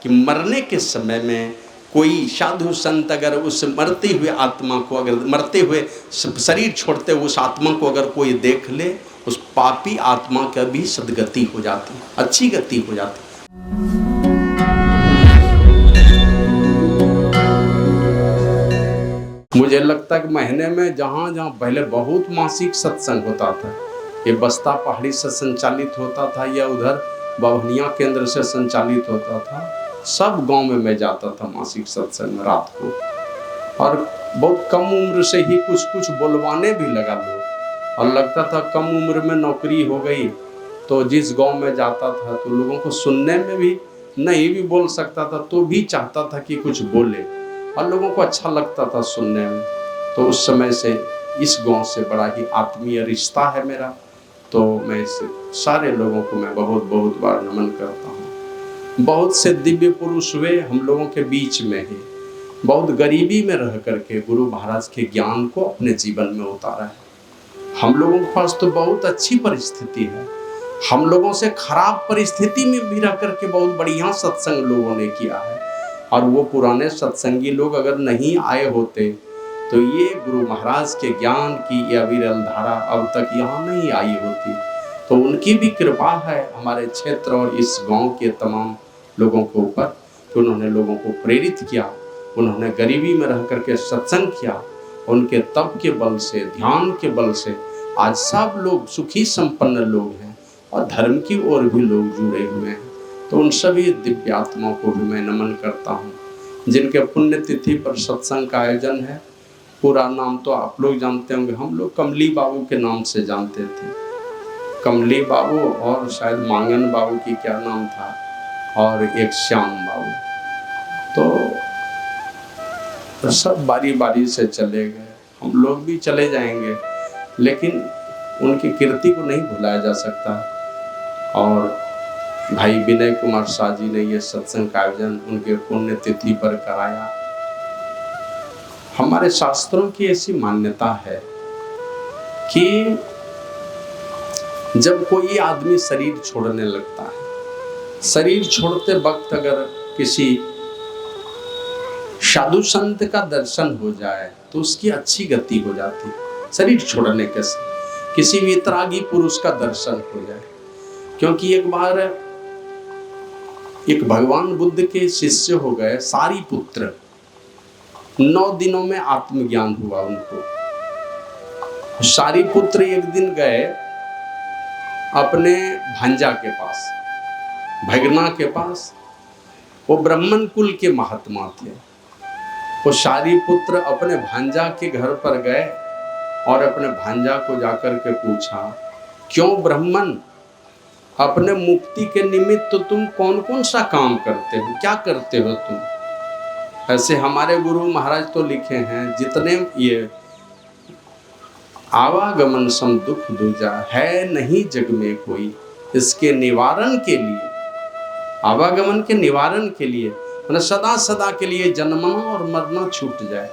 कि मरने के समय में कोई साधु संत अगर उस मरते हुए आत्मा को, अगर मरते हुए शरीर छोड़ते उस आत्मा को अगर कोई देख ले, उस पापी आत्मा का भी सद्गति हो जाती, अच्छी गति हो जाती। मुझे लगता है कि महीने में जहाँ जहाँ पहले बहुत मासिक सत्संग होता था, ये बस्ता पहाड़ी से संचालित होता था या उधर बभनिया केंद्र से संचालित होता था, सब गांव में मैं जाता था मासिक सत्संग में रात को। और बहुत कम उम्र से ही कुछ कुछ बोलवाने भी लगा लोग, और लगता था कम उम्र में नौकरी हो गई तो जिस गांव में जाता था तो लोगों को सुनने में भी, नहीं भी बोल सकता था तो भी चाहता था कि कुछ बोले, और लोगों को अच्छा लगता था सुनने में। तो उस समय से इस गांव से बड़ा ही आत्मीय रिश्ता है मेरा, तो मैं इस सारे लोगों को मैं बहुत बहुत बार नमन करता हूँ। बहुत से दिव्य पुरुष हुए हम लोगों के बीच में ही, बहुत गरीबी में रह करके गुरु महाराज के ज्ञान को अपने जीवन में उतारा है। हम लोगों के पास तो बहुत अच्छी परिस्थिति है, हम लोगों से खराब परिस्थिति में भी रह करके बहुत बढ़िया सत्संग लोगों ने किया है। और वो पुराने सत्संगी लोग अगर नहीं आए होते तो ये गुरु महाराज के ज्ञान की ये अविरल धारा अब तक यहाँ नहीं आई होती। तो उनकी भी कृपा है हमारे क्षेत्र और इस गांव के तमाम लोगों के ऊपर कि उन्होंने लोगों को प्रेरित किया, उन्होंने गरीबी में रह करके सत्संग किया, उनके तप के बल से, ध्यान के बल से आज सब लोग सुखी संपन्न लोग हैं और धर्म की ओर भी लोग जुड़े हुए हैं। तो उन सभी दिव्य आत्माओं को भी मैं नमन करता हूँ जिनके पुण्यतिथि पर सत्संग का आयोजन है। पूरा नाम तो आप लोग जानते होंगे, हम लोग कमली बाबू के नाम से जानते थे, कमली बाबू, और शायद मांगन बाबू की क्या नाम था, और एक श्याम बाबू। तो सब बारी बारी से चले गए, हम लोग भी चले जाएंगे, लेकिन उनकी कीर्ति को नहीं भुलाया जा सकता। और भाई विनय कुमार शाह जी ने ये सत्संग का आयोजन उनके पुण्यतिथि पर कराया। हमारे शास्त्रों की ऐसी मान्यता है कि जब कोई आदमी शरीर छोड़ने लगता है, शरीर छोड़ते वक्त अगर किसी साधु संत का दर्शन हो जाए तो उसकी अच्छी गति हो जाती। शरीर छोड़ने के किसी वितरागी पुरुष का दर्शन हो जाए, क्योंकि एक बार एक भगवान बुद्ध के शिष्य हो गए सारीपुत्र, 9 दिनों में आत्मज्ञान हुआ उनको। सारीपुत्र एक दिन गए अपने भांजा के पास, भगना के पास, वो ब्राह्मण कुल के महात्मा थे। वो सारीपुत्र अपने भांजा के घर पर गए और अपने भांजा को जाकर के पूछा, क्यों ब्राह्मण, अपने मुक्ति के निमित्त तो तुम कौन कौन सा काम करते हो, क्या करते हो तुम? ऐसे हमारे गुरु महाराज तो लिखे हैं, जितने ये आवागमन सम दुख दूजा है नहीं जग में कोई, इसके निवारण के लिए, आवागमन के निवारण के लिए, मतलब सदा सदा के लिए जन्मना और मरना छूट जाए।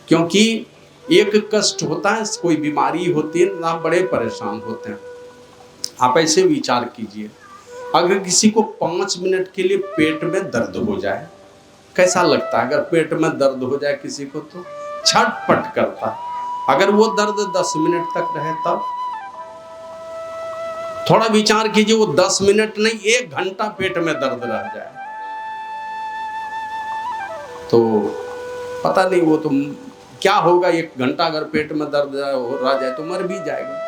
क्योंकि एक कष्ट होता है, कोई बीमारी होती है ना, बड़े परेशान होते हैं। आप ऐसे विचार कीजिए, अगर किसी को 5 मिनट के लिए पेट में दर्द हो जाए, कैसा लगता है? अगर पेट में दर्द हो जाए किसी को तो छटपट करता है। अगर वो दर्द 10 मिनट तक रहे तब थोड़ा विचार कीजिए, वो 10 मिनट नहीं 1 घंटा पेट में दर्द रह जाए तो पता नहीं वो तो क्या होगा। 1 घंटा अगर पेट में दर्द रह जाए तो मर भी जाएगा।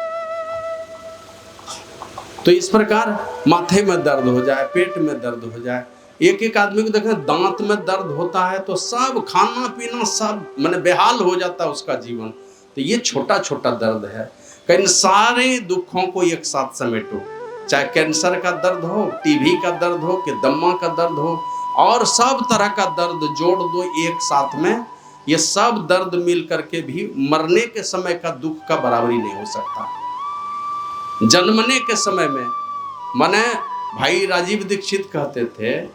तो इस प्रकार माथे में दर्द हो जाए, पेट में दर्द हो जाए, एक एक आदमी को देखें दांत में दर्द होता है तो सब खाना पीना सब माने बेहाल हो जाता है उसका जीवन। तो ये छोटा छोटा दर्द है, कहीं सारे दुखों को एक साथ समेटो, चाहे कैंसर का दर्द हो, टीबी का दर्द हो, कि दम्मा का दर्द हो, और सब तरह का दर्द जोड़ दो एक साथ में। ये सब दर्द मिल करके भी मरने के समय का दुख का बराबरी नहीं हो सकता। जन्मने के समय में माने भाई राजीव दीक्षित कहते थे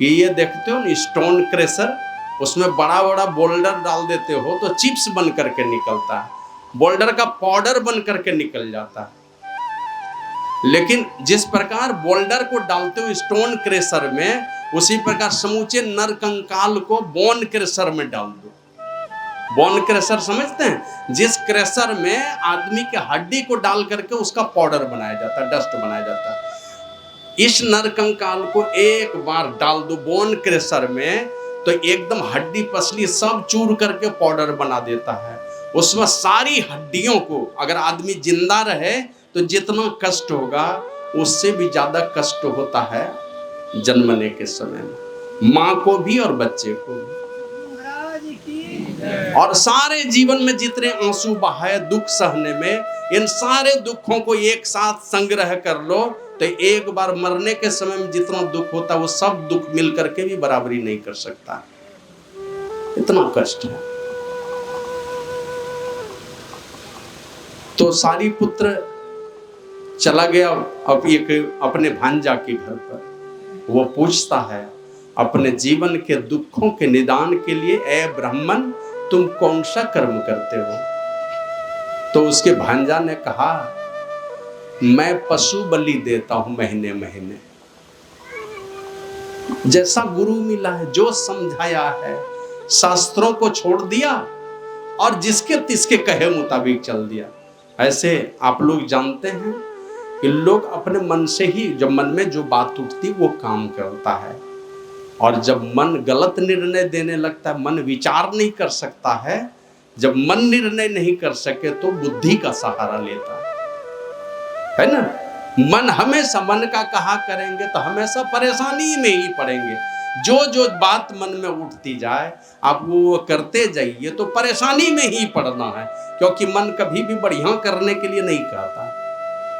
कि ये देखते हो ना स्टोन क्रशर, उसमें बड़ा बड़ा बोल्डर डाल देते हो तो चिप्स बन करके निकलता है, बोल्डर का पाउडर बन करके निकल जाता है। लेकिन जिस प्रकार बोल्डर को डालते हो स्टोन क्रशर में, उसी प्रकार समूचे नर कंकाल को बोन क्रेशर में डाल दो। बोन क्रेशर समझते हैं? जिस क्रेशर में आदमी के हड्डी को डाल करके उसका पाउडर बनाया जाता है, डस्ट बनाया जाता है। इस नर कंकाल को एक बार डाल दो बोन क्रेशर में, तो एकदम हड्डी पसली सब चूर करके पाउडर बना देता है। उसमें सारी हड्डियों को, अगर आदमी जिंदा रहे तो जितना कष्ट होगा उससे भी ज्यादा कष्ट होता है जन्मने के समय में, माँ को भी और बच्चे को भी। और सारे जीवन में जितने आंसू बहाए दुख सहने में, इन सारे दुखों को एक साथ संग्रह कर लो तो एक बार मरने के समय में जितना दुख होता है वो सब दुख मिल करके भी बराबरी नहीं कर सकता, इतना कष्ट है। तो सारी पुत्र चला गया अब एक अपने भांजा के घर पर। वो पूछता है अपने जीवन के दुखों के निदान के लिए, ए ब्राह्मण तुम कौन सा कर्म करते हो? तो उसके भांजा ने कहा, मैं पशु बलि देता हूं महीने महीने। जैसा गुरु मिला है, जो समझाया है, शास्त्रों को छोड़ दिया और जिसके तिसके कहे मुताबिक चल दिया। ऐसे आप लोग जानते हैं कि लोग अपने मन से ही, जब मन में जो बात उठती वो काम करता है, और जब मन गलत निर्णय देने लगता है, मन विचार नहीं कर सकता है, जब मन निर्णय नहीं कर सके तो बुद्धि का सहारा लेता है ना। मन हमेशा, मन का कहा करेंगे तो हमेशा परेशानी में ही पड़ेंगे। जो जो बात मन में उठती जाए आप वो करते जाइए तो परेशानी में ही पड़ना है, क्योंकि मन कभी भी बढ़िया करने के लिए नहीं कहता,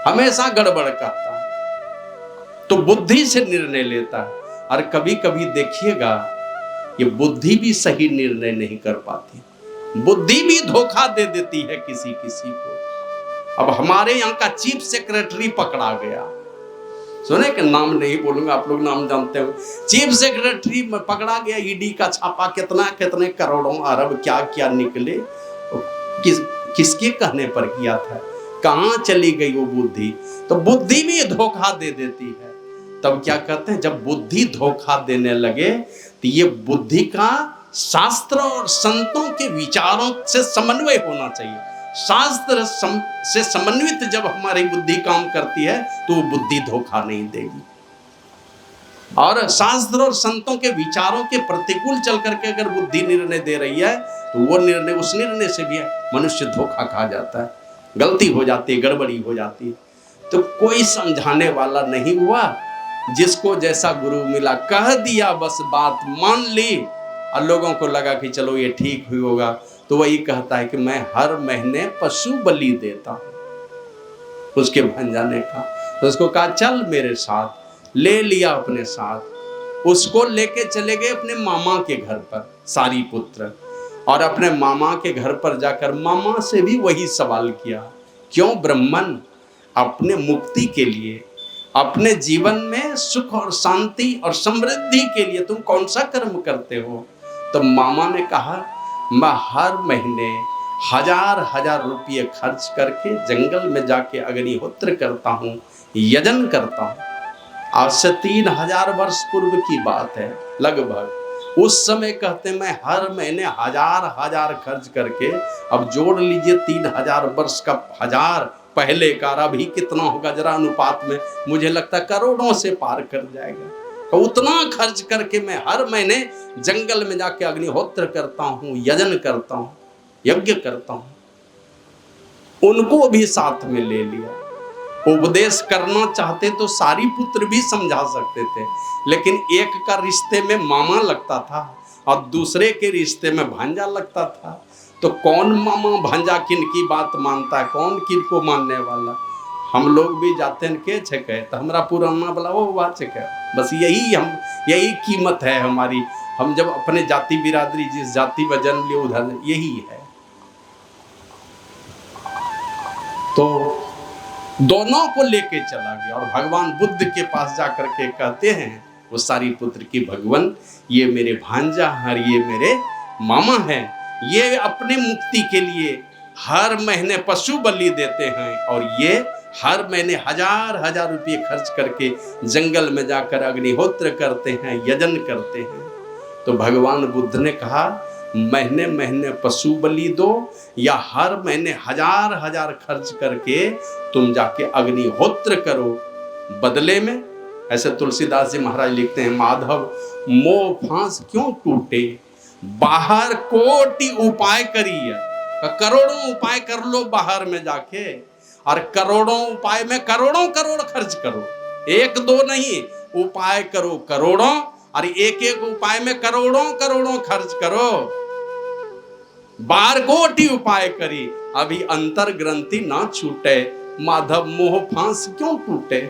हमेशा गड़बड़ कहता है। तो बुद्धि से निर्णय लेता है। और कभी कभी देखिएगा ये बुद्धि भी सही निर्णय नहीं कर पाती, बुद्धि भी धोखा दे देती है किसी किसी को। अब हमारे यहाँ का चीफ सेक्रेटरी पकड़ा गया, सुने कि नाम नहीं बोलूंगा, आप लोग नाम जानते हो। चीफ सेक्रेटरी पकड़ा गया, ईडी का छापा, कितना कितने करोड़ों अरब क्या क्या निकले, किसके कहने पर किया था, कहाँ चली गई वो बुद्धि। तो बुद्धि भी धोखा दे देती है। तब क्या कहते हैं, जब बुद्धि धोखा देने लगे तो ये बुद्धि का शास्त्र और संतों के विचारों से समन्वय होना चाहिए। शास्त्र से समन्वित जब हमारी बुद्धि काम करती है तो वो बुद्धि धोखा नहीं देगी। और शास्त्र और संतों के विचारों के प्रतिकूल चल करके अगर बुद्धि निर्णय दे रही है तो वो निर्णय, उस निर्णय से भी मनुष्य धोखा खा जाता है, गलती हो जाती है, गड़बड़ी हो जाती है। तो कोई समझाने वाला नहीं हुआ, जिसको जैसा गुरु मिला कह दिया, बस बात मान ली और लोगों को लगा कि चलो ये ठीक हुई होगा। तो वही कहता है कि मैं हर महीने पशु बलि देता हूं। उसके भांजा ने कहा, तो उसको कहा चल मेरे साथ, ले लिया अपने साथ। उसको लेके चले गए अपने मामा के घर पर सारी पुत्र, और अपने मामा के घर पर जाकर मामा से भी वही सवाल किया, क्यों ब्राह्मण, अपने मुक्ति के लिए, अपने जीवन में सुख और शांति और समृद्धि के लिए तुम कौन सा कर्म करते हो? तो मामा ने कहा, मैं हर महीने 1000 रुपये खर्च करके जंगल में जाके अग्निहोत्र करता हूँ, यजन करता हूँ। आज से 3000 वर्ष पूर्व की बात है लगभग। उस समय कहते मैं हर महीने 1000 खर्च करके, अब जोड़ लीजिए 3000 वर्ष का 1000 पहले का, अभी कितना होगा जरा अनुपात में, मुझे लगता है करोड़ों से पार कर जाएगा। तो उतना खर्च करके मैं हर महीने जंगल में जाके अग्निहोत्र करता हूँ, यजन करता हूँ, यज्ञ करता हूँ। उनको भी साथ में ले लिया। उपदेश करना चाहते तो सारी पुत्र भी समझा सकते थे, लेकिन एक का रिश्ते में मामा लगता था और दूसरे के रिश्ते में भांजा लगता था। तो कौन मामा भांजा किन की बात मानता है, कौन किन को मानने वाला। हम लोग भी जाते हैं के छके तो हमारा पुराना बोला वो बात छके, बस यही कीमत है हमारी। हम जब अपने जाति बिरादरी जिस जाति में जन्म लिए उधर यही है। तो दोनों को लेके चला गया और भगवान बुद्ध के पास जाकर के कहते हैं वो सारी पुत्र की, भगवान ये मेरे भांजा और ये मेरे मामा हैं, ये अपने मुक्ति के लिए हर महीने पशु बलि देते हैं और ये हर महीने हजार हजार रुपये खर्च करके जंगल में जाकर अग्निहोत्र करते हैं, यजन करते हैं। तो भगवान बुद्ध ने कहा महीने महीने पशु बलि दो या हर महीने हजार हजार खर्च करके तुम जाके अग्निहोत्र करो, बदले में। ऐसे तुलसीदास जी महाराज लिखते हैं, माधव मोह फांस क्यों टूटे, बाहर कोटि उपाय करिए। करोड़ों उपाय कर लो बाहर में जाके, और करोड़ों उपाय में करोड़ों करोड़ खर्च करो, एक दो नहीं, उपाय करो करोड़ों, और एक एक उपाय में करोड़ों करोड़ों खर्च करो। बार कोटि उपाय करी अभी अंतर ग्रंथि ना छूटे, माधव मोह फांस क्यों टूटे।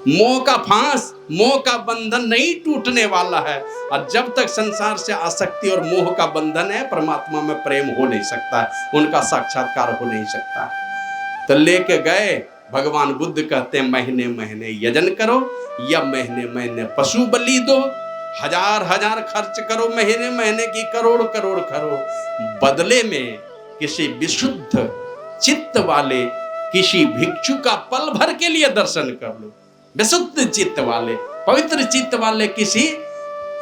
मोह का फांस, मोह का बंधन नहीं टूटने वाला है, और जब तक संसार से आसक्ति और मोह का बंधन है परमात्मा में प्रेम हो नहीं सकता है, उनका साक्षात्कार हो नहीं सकता है। तो लेके गए भगवान बुद्ध कहते हैं महीने महीने यजन करो या महीने महीने पशु बलि दो, हजार हजार खर्च करो, महीने महीने की करोड़ करोड़ करो, बदले में किसी विशुद्ध चित्त वाले किसी भिक्षु का पल भर के लिए दर्शन कर लो। विशुद्ध चित्त वाले, पवित्र चित्त वाले किसी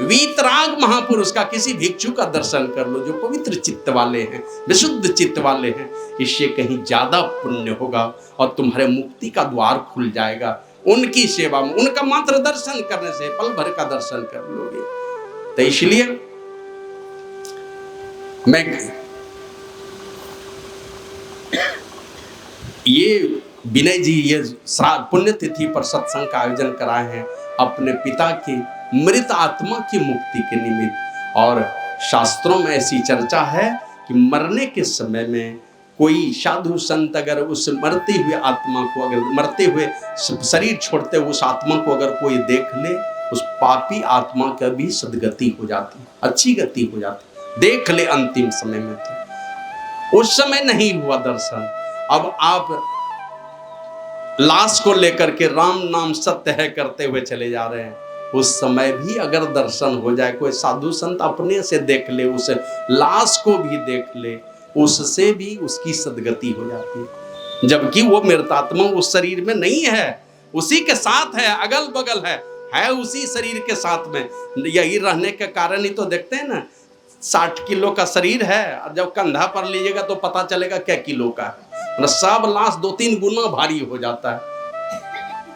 वीतराग महापुरुष का, किसी भिक्षु का दर्शन कर लो जो पवित्र चित्त वाले हैं, विशुद्ध चित्त वाले हैं। इससे कहीं ज्यादा पुण्य होगा और तुम्हारे मुक्ति का द्वार खुल जाएगा। उनकी सेवा में, उनका मात्र दर्शन करने से पल भर का दर्शन कर लोगे। तो इसलिए मैं ये विनय जी ये पुण्य तिथि पर सत्संग का आयोजन कराए हैं अपने पिता की मृत आत्मा की मुक्ति के निमित्त। और शास्त्रों में ऐसी चर्चा है कि मरने के समय में कोई साधु संत अगर उस मरते हुए आत्मा को, अगर मरते हुए शरीर छोड़ते हुए उस आत्मा को अगर कोई देख ले, उस पापी आत्मा का भी सदगति हो जाती, अच्छी गति हो जाती। देख ले अंतिम समय में, तो उस समय नहीं हुआ दर्शन। अब आप लाश को लेकर के राम नाम सत्य है करते हुए चले जा रहे हैं, उस समय भी अगर दर्शन हो जाए, कोई साधु संत अपने से देख ले, उस लाश को भी देख ले, उससे भी उसकी सदगति हो जाती है। जबकि वो मृतात्मा उस शरीर में नहीं है, उसी के साथ है, अगल बगल है उसी शरीर के साथ में। यही रहने के कारण ही तो देखते हैं ना, 60 किलो का शरीर है और जब कंधा पर लीजिएगा तो पता चलेगा क्या किलो का है। सब लाश 2-3 गुना भारी हो जाता है।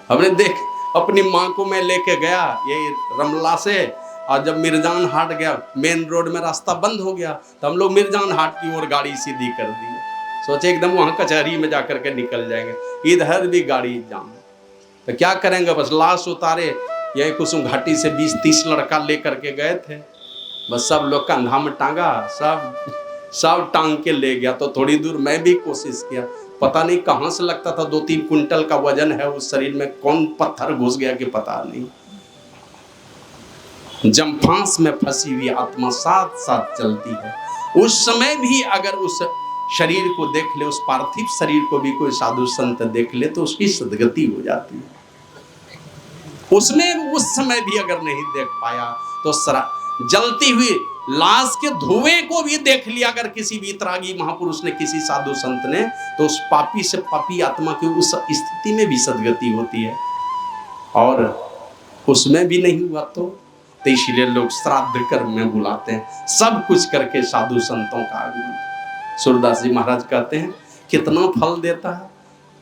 हमने देख, अपनी माँ को मैं लेके गया यही रमला से, और जब मिर्जान हाट गया, मेन रोड में रास्ता बंद हो गया, तो हम लोग मिर्जान हाट की ओर गाड़ी सीधी कर दी। सोचे एकदम वहाँ कचहरी में जाकर के निकल जाएंगे, इधर भी गाड़ी जाम। तो क्या करेंगे, बस लाश उतारे, यही कुसुम घाटी से 20-30 लड़का लेकर के गए थे, बस सब लोग कंधा में टांगा, सब टांग के ले गया। तो थोड़ी दूर मैं भी कोशिश किया, पता नहीं कहाँ से लगता था 2-3 कुंटल का वजन है उस शरीर में, कौन पत्थर घुस गया कि पता नहीं। जम्फांस में फंसी हुई आत्मा साथ साथ चलती है। उस समय भी अगर उस शरीर को देख ले, उस पार्थिव शरीर को भी कोई साधु संत देख ले, तो उसकी सदगति हो जाती है। उसमें उस समय भी अगर नहीं देख पाया तो जलती हुई लाश के धुएं को भी देख लिया अगर किसी वीतरागी महापुरुष ने, किसी साधु संत ने, तो उस पापी से पापी आत्मा की उस स्थिति में भी सदगति होती है। और उसमें भी नहीं हुआ तो इसलिए लोग श्राद्ध कर्म में बुलाते हैं, सब कुछ करके साधु संतों का आगमन। सूरदास जी महाराज कहते हैं कितना फल देता है,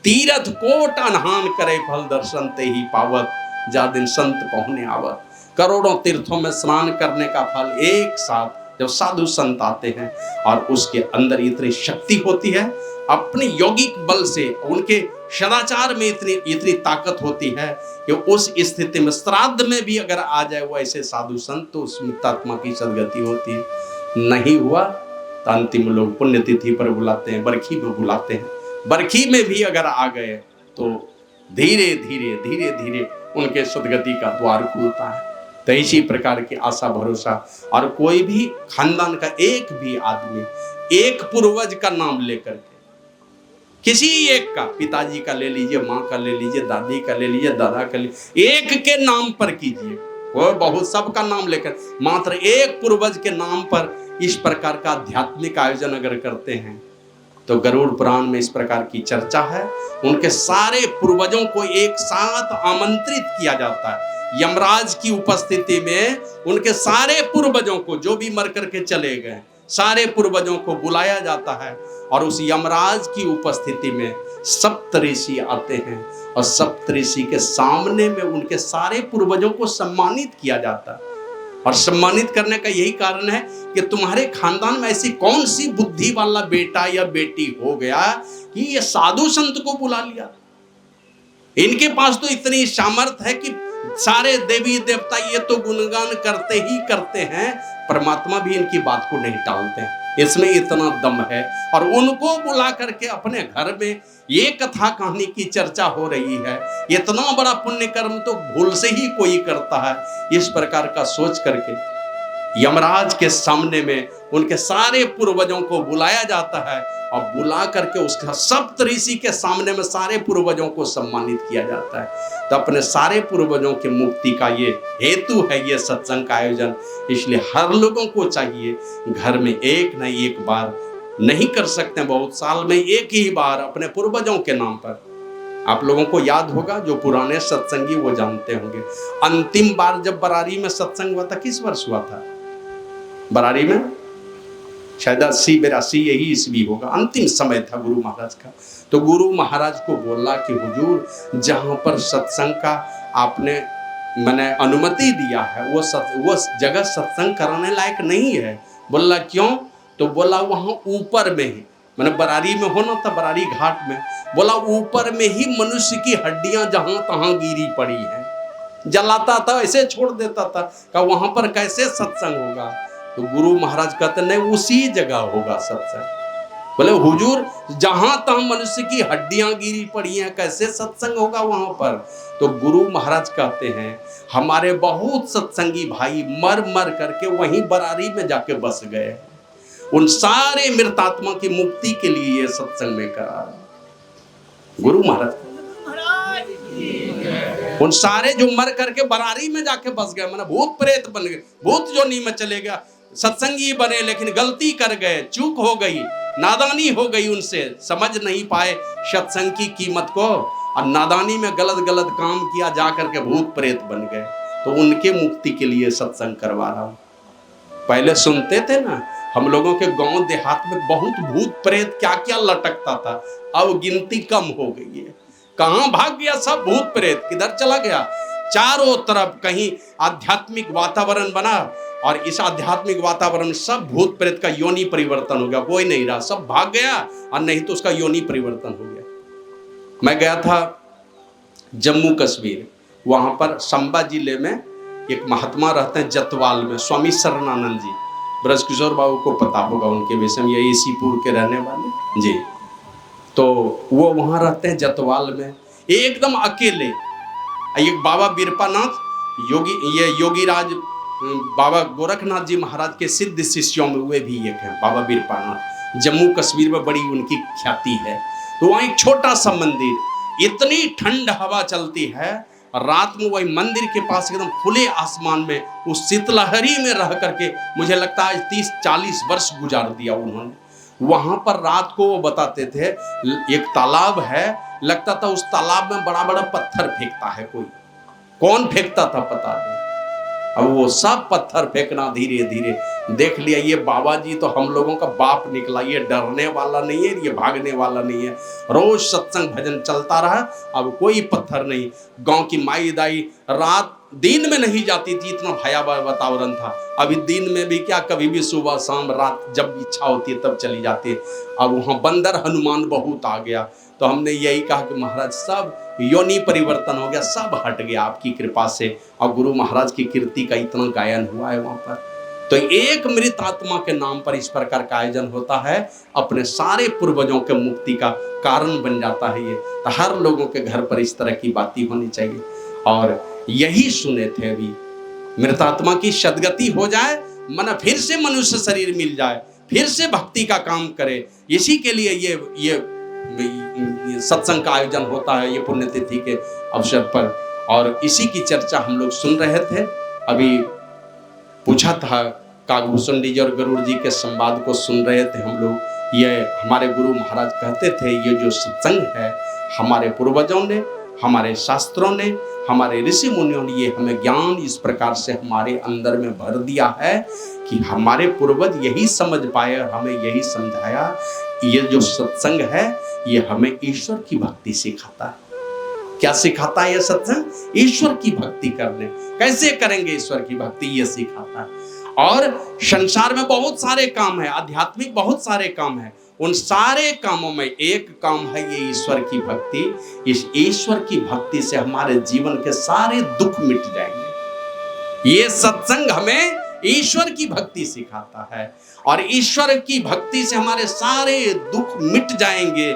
तीरथ कोट अनहान करे फल दर्शन ते ही पावत, जा दिन संत पहुने आवत। करोड़ों तीर्थों में स्नान करने का फल एक साथ जब साधु संत आते हैं, और उसके अंदर इतनी शक्ति होती है, अपने यौगिक बल से उनके सदाचार में इतनी ताकत होती है कि उस स्थिति में श्राद्ध में भी अगर आ जाए वो ऐसे साधु संत, तो उस मृतात्मा की सदगति होती है। नहीं हुआ तो अंतिम लोग पुण्यतिथि पर बुलाते हैं, बरखी में बुलाते हैं। बरखी में भी अगर आ गए तो धीरे धीरे धीरे धीरे उनके सदगति का द्वार खुलता है। तो इसी प्रकार की आशा भरोसा, और कोई भी खानदान का एक भी आदमी एक पूर्वज का नाम लेकर के, किसी एक का, पिताजी का ले लीजिए, माँ का ले लीजिए, दादी का ले लीजिए, दादा का ले, एक के नाम पर कीजिए, वो बहुत सबका नाम लेकर, मात्र एक पूर्वज के नाम पर इस प्रकार का आध्यात्मिक आयोजन अगर करते हैं तो गरुड़ पुराण में इस प्रकार की चर्चा है। उनके सारे पूर्वजों को एक साथ आमंत्रित किया जाता है। यमराज की उपस्थिति में उनके सारे पूर्वजों को, जो भी मर करके चले गए, सारे पूर्वजों को बुलाया जाता है और उस यमराज की उपस्थिति में सप्तऋषि आते हैं और सप्तऋषि के सामने में उनके सारे पूर्वजों को सम्मानित किया जाता है। और सम्मानित करने का यही कारण है कि तुम्हारे खानदान में ऐसी कौन सी बुद्धि वाला बेटा या बेटी हो गया कि ये साधु संत को बुला लिया। इनके पास तो इतनी सामर्थ्य है कि सारे देवी देवता ये तो गुणगान करते ही करते हैं, परमात्मा भी इनकी बात को नहीं टालते हैं। इसमें इतना दम है। और उनको बुला करके अपने घर में ये कथा कहानी की चर्चा हो रही है। इतना बड़ा पुण्य कर्म तो भूल से ही कोई करता है। इस प्रकार का सोच करके यमराज के सामने में उनके सारे पूर्वजों को बुलाया जाता है और बुला करके उसका सप्तऋषि के सामने में सारे पूर्वजों को सम्मानित किया जाता है। तो अपने सारे पूर्वजों की मुक्ति का ये हेतु है ये सत्संग का आयोजन। इसलिए हर लोगों को चाहिए घर में एक न एक बार, नहीं कर सकते बहुत साल में एक ही बार, अपने पूर्वजों के नाम पर। आप लोगों को याद होगा, जो पुराने सत्संगी वो जानते होंगे, अंतिम बार जब बरारी में सत्संग हुआ था किस वर्ष हुआ था? बरारी में शायद 80-82 यही ईस्वी होगा। अंतिम समय था गुरु महाराज का। तो गुरु महाराज को बोला कि हुजूर, जहां पर सत्संग का आपने मैंने अनुमति दिया है वो जगह सत्संग कराने लायक नहीं है। बोला क्यों? तो बोला वहां ऊपर में ही, मैंने बरारी में होना था, बरारी घाट में, बोला ऊपर में ही मनुष्य की हड्डियां जहां तहां गिरी पड़ी हैं, जलाता था, ऐसे छोड़ देता था। कहा वहां पर कैसे सत्संग होगा? तो गुरु महाराज कहते नहीं, उसी जगह होगा सत्संग। बोले हुजूर, जहां तहां मनुष्य की हड्डियां गिरी पड़ी हैं, कैसे सत्संग होगा वहां पर? तो गुरु महाराज कहते हैं, हमारे बहुत सत्संगी भाई मर मर करके वहीं बरारी में जाके बस गए। उन सारे मृतात्मा की मुक्ति के लिए ये सत्संग में करा गुरु महाराज। उन सारे जो मर करके बरारी में जाके बस गए, माने भूत प्रेत बन गए, भूत जोनी में चले गया, सत्संगी बने लेकिन गलती कर गए, चूक हो गई, नादानी हो गई, उनसे समझ नहीं पाए सत्संग की कीमत को और नादानी में गलत गलत काम किया, जा करके भूत प्रेत बन गए। तो उनके मुक्ति के लिए सत्संग करवा रहा हूं। पहले सुनते थे ना, हम लोगों के गांव देहात में बहुत भूत प्रेत क्या क्या लटकता था, अब गिनती कम हो गई है। कहां भाग गया सब भूत प्रेत, किधर चला गया? चारों तरफ कहीं आध्यात्मिक वातावरण बना और इस आध्यात्मिक वातावरण में सब भूत प्रेत का योनि परिवर्तन हो गया, कोई नहीं रहा, सब भाग गया और नहीं तो उसका योनि परिवर्तन हो गया। मैं गया था जम्मू कश्मीर, वहां पर संबा जिले में एक महात्मा रहते हैं जतवाल में, स्वामी शरणानंद जी, ब्रजकिशोर बाबू को पता होगा उनके विषय में, ये इसीपुर के रहने वाले जी। तो वो वहां रहते हैं जतवाल में, एकदम अकेले। एक बाबा बिरपानाथ योगी, ये योगीराज बाबा गोरखनाथ जी महाराज के सिद्ध शिष्यों में वे भी एक हैं, बाबा बिरपानाथ। जम्मू कश्मीर में बड़ी उनकी ख्याति है। तो वहाँ एक छोटा सा मंदिर, इतनी ठंड हवा चलती है, रात में वही मंदिर के पास एकदम खुले आसमान में उस शीतलहरी में रह करके मुझे लगता है 30-40 वर्ष गुजार दिया उन्होंने। वहां पर रात को वो बताते थे, एक तालाब है, लगता था उस तालाब में बड़ा बड़ा पत्थर फेंकता है कोई, कौन फेंकता था पता नहीं। अब वो सब पत्थर फेंकना धीरे धीरे देख लिया, ये बाबा जी तो हम लोगों का बाप निकला, ये डरने वाला नहीं है, ये भागने वाला नहीं है। रोज सत्संग भजन चलता रहा, अब कोई पत्थर नहीं। गांव की माई दाई रात दिन में नहीं जाती थी, इतना भयावह वातावरण था। अभी दिन में भी क्या, कभी भी सुबह शाम रात जब इच्छा होती है तब चली जाती है। अब वहाँ बंदर हनुमान बहुत आ गया, तो हमने यही कहा कि महाराज सब योनि परिवर्तन हो गया, सब हट गया आपकी कृपा से। और गुरु महाराज की कीर्ति का इतना गायन हुआ है वहाँ पर। तो एक मृत आत्मा के नाम पर इस प्रकार का आयोजन होता है, अपने सारे पूर्वजों के मुक्ति का कारण बन जाता है ये। तो हर लोगों के घर पर इस तरह की बातें होनी चाहिए। और यही सुने थे अभी, मृतात्मा की सद्गति हो जाए, मन फिर से मनुष्य शरीर मिल जाए, फिर से भक्ति का काम करे, इसी के लिए ये सत्संग का आयोजन होता है, ये पुण्यतिथि के अवसर पर। और इसी की चर्चा हम लोग सुन रहे थे। अभी पूछा था कागभूषण जी और गरुड़ जी के संवाद को सुन रहे थे हम लोग। ये हमारे गुरु महाराज कहते थे, ये जो सत्संग है हमारे पूर्वजों ने, हमारे शास्त्रों ने, हमारे ऋषि मुनियों ने ये हमें ज्ञान इस प्रकार से हमारे अंदर में भर दिया है कि हमारे पूर्वज यही समझ पाए और हमें यही समझाया। ये जो सत्संग है ये हमें ईश्वर की भक्ति सिखाता है। क्या सिखाता है ये सत्संग? ईश्वर की भक्ति करने, कैसे करेंगे ईश्वर की भक्ति, ये सिखाता है। और संसार में बहुत सारे काम है, आध्यात्मिक बहुत सारे काम है, उन सारे कामों में एक काम है ये ईश्वर की भक्ति। इस ईश्वर की भक्ति से हमारे जीवन के सारे दुख मिट जाएंगे। ये सत्संग हमें ईश्वर की भक्ति सिखाता है और ईश्वर की भक्ति से हमारे सारे दुख मिट जाएंगे।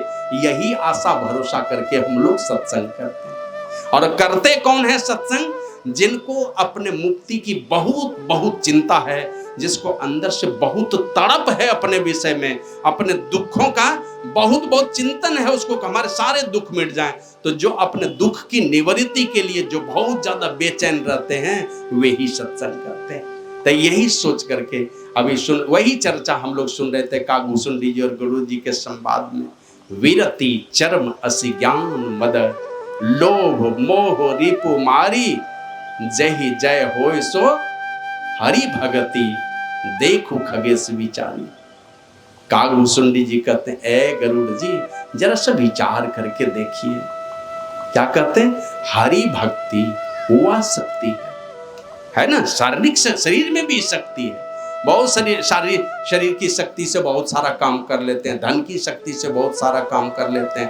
यही आशा भरोसा करके हम लोग सत्संग करते हैं। और करते कौन है सत्संग? जिनको अपने मुक्ति की बहुत बहुत चिंता है, जिसको अंदर से बहुत तड़प है अपने विषय में, अपने दुखों का बहुत बहुत चिंतन है उसको कि हमारे सारे दुख मिट जाएं। तो जो अपने दुख की निवृत्ति के लिए जो बहुत ज्यादा बेचैन रहते हैं वे ही सत्संग करते हैं। तो यही सोच करके अभी वही चर्चा हम लोग सुन रहे थे कागभूषण जी और गरुड़ जी के संवाद में। विरति चरम असि ज्ञान मद, लोभ मोह रिपु मारी, जय जय होय सो हरि भगति, देखो खगेश विचारी। कागभूषण जी कहते हैं, ए गरुड़ जी जरा सा विचार करके देखिए। क्या कहते हैं? हरि भक्ति वह शक्ति है ना, शारीरिक शरीर में भी शक्ति है, बहुत शरीर की शक्ति से बहुत सारा काम कर लेते हैं, धन की शक्ति से बहुत सारा काम कर लेते हैं,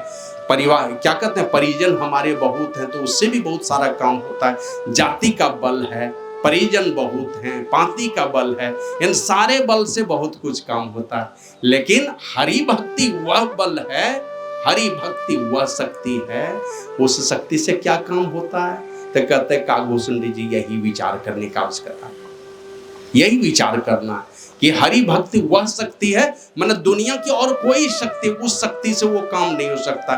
परिवार क्या कहते हैं परिजन हमारे बहुत हैं तो उससे भी बहुत सारा काम होता है, जाति का बल है, परिजन बहुत हैं, पांति का बल है, इन सारे बल से बहुत कुछ काम होता है। लेकिन हरि भक्ति वह बल है, हरि भक्ति वह शक्ति है, उस शक्ति से क्या काम होता है? तो कहते हैं कागभूषण जी यही विचार करने का आवश्यकता है, यही विचार करना है कि हरि भक्ति वह शक्ति है, मतलब दुनिया की और कोई शक्ति उस शक्ति से वो काम नहीं हो सकता।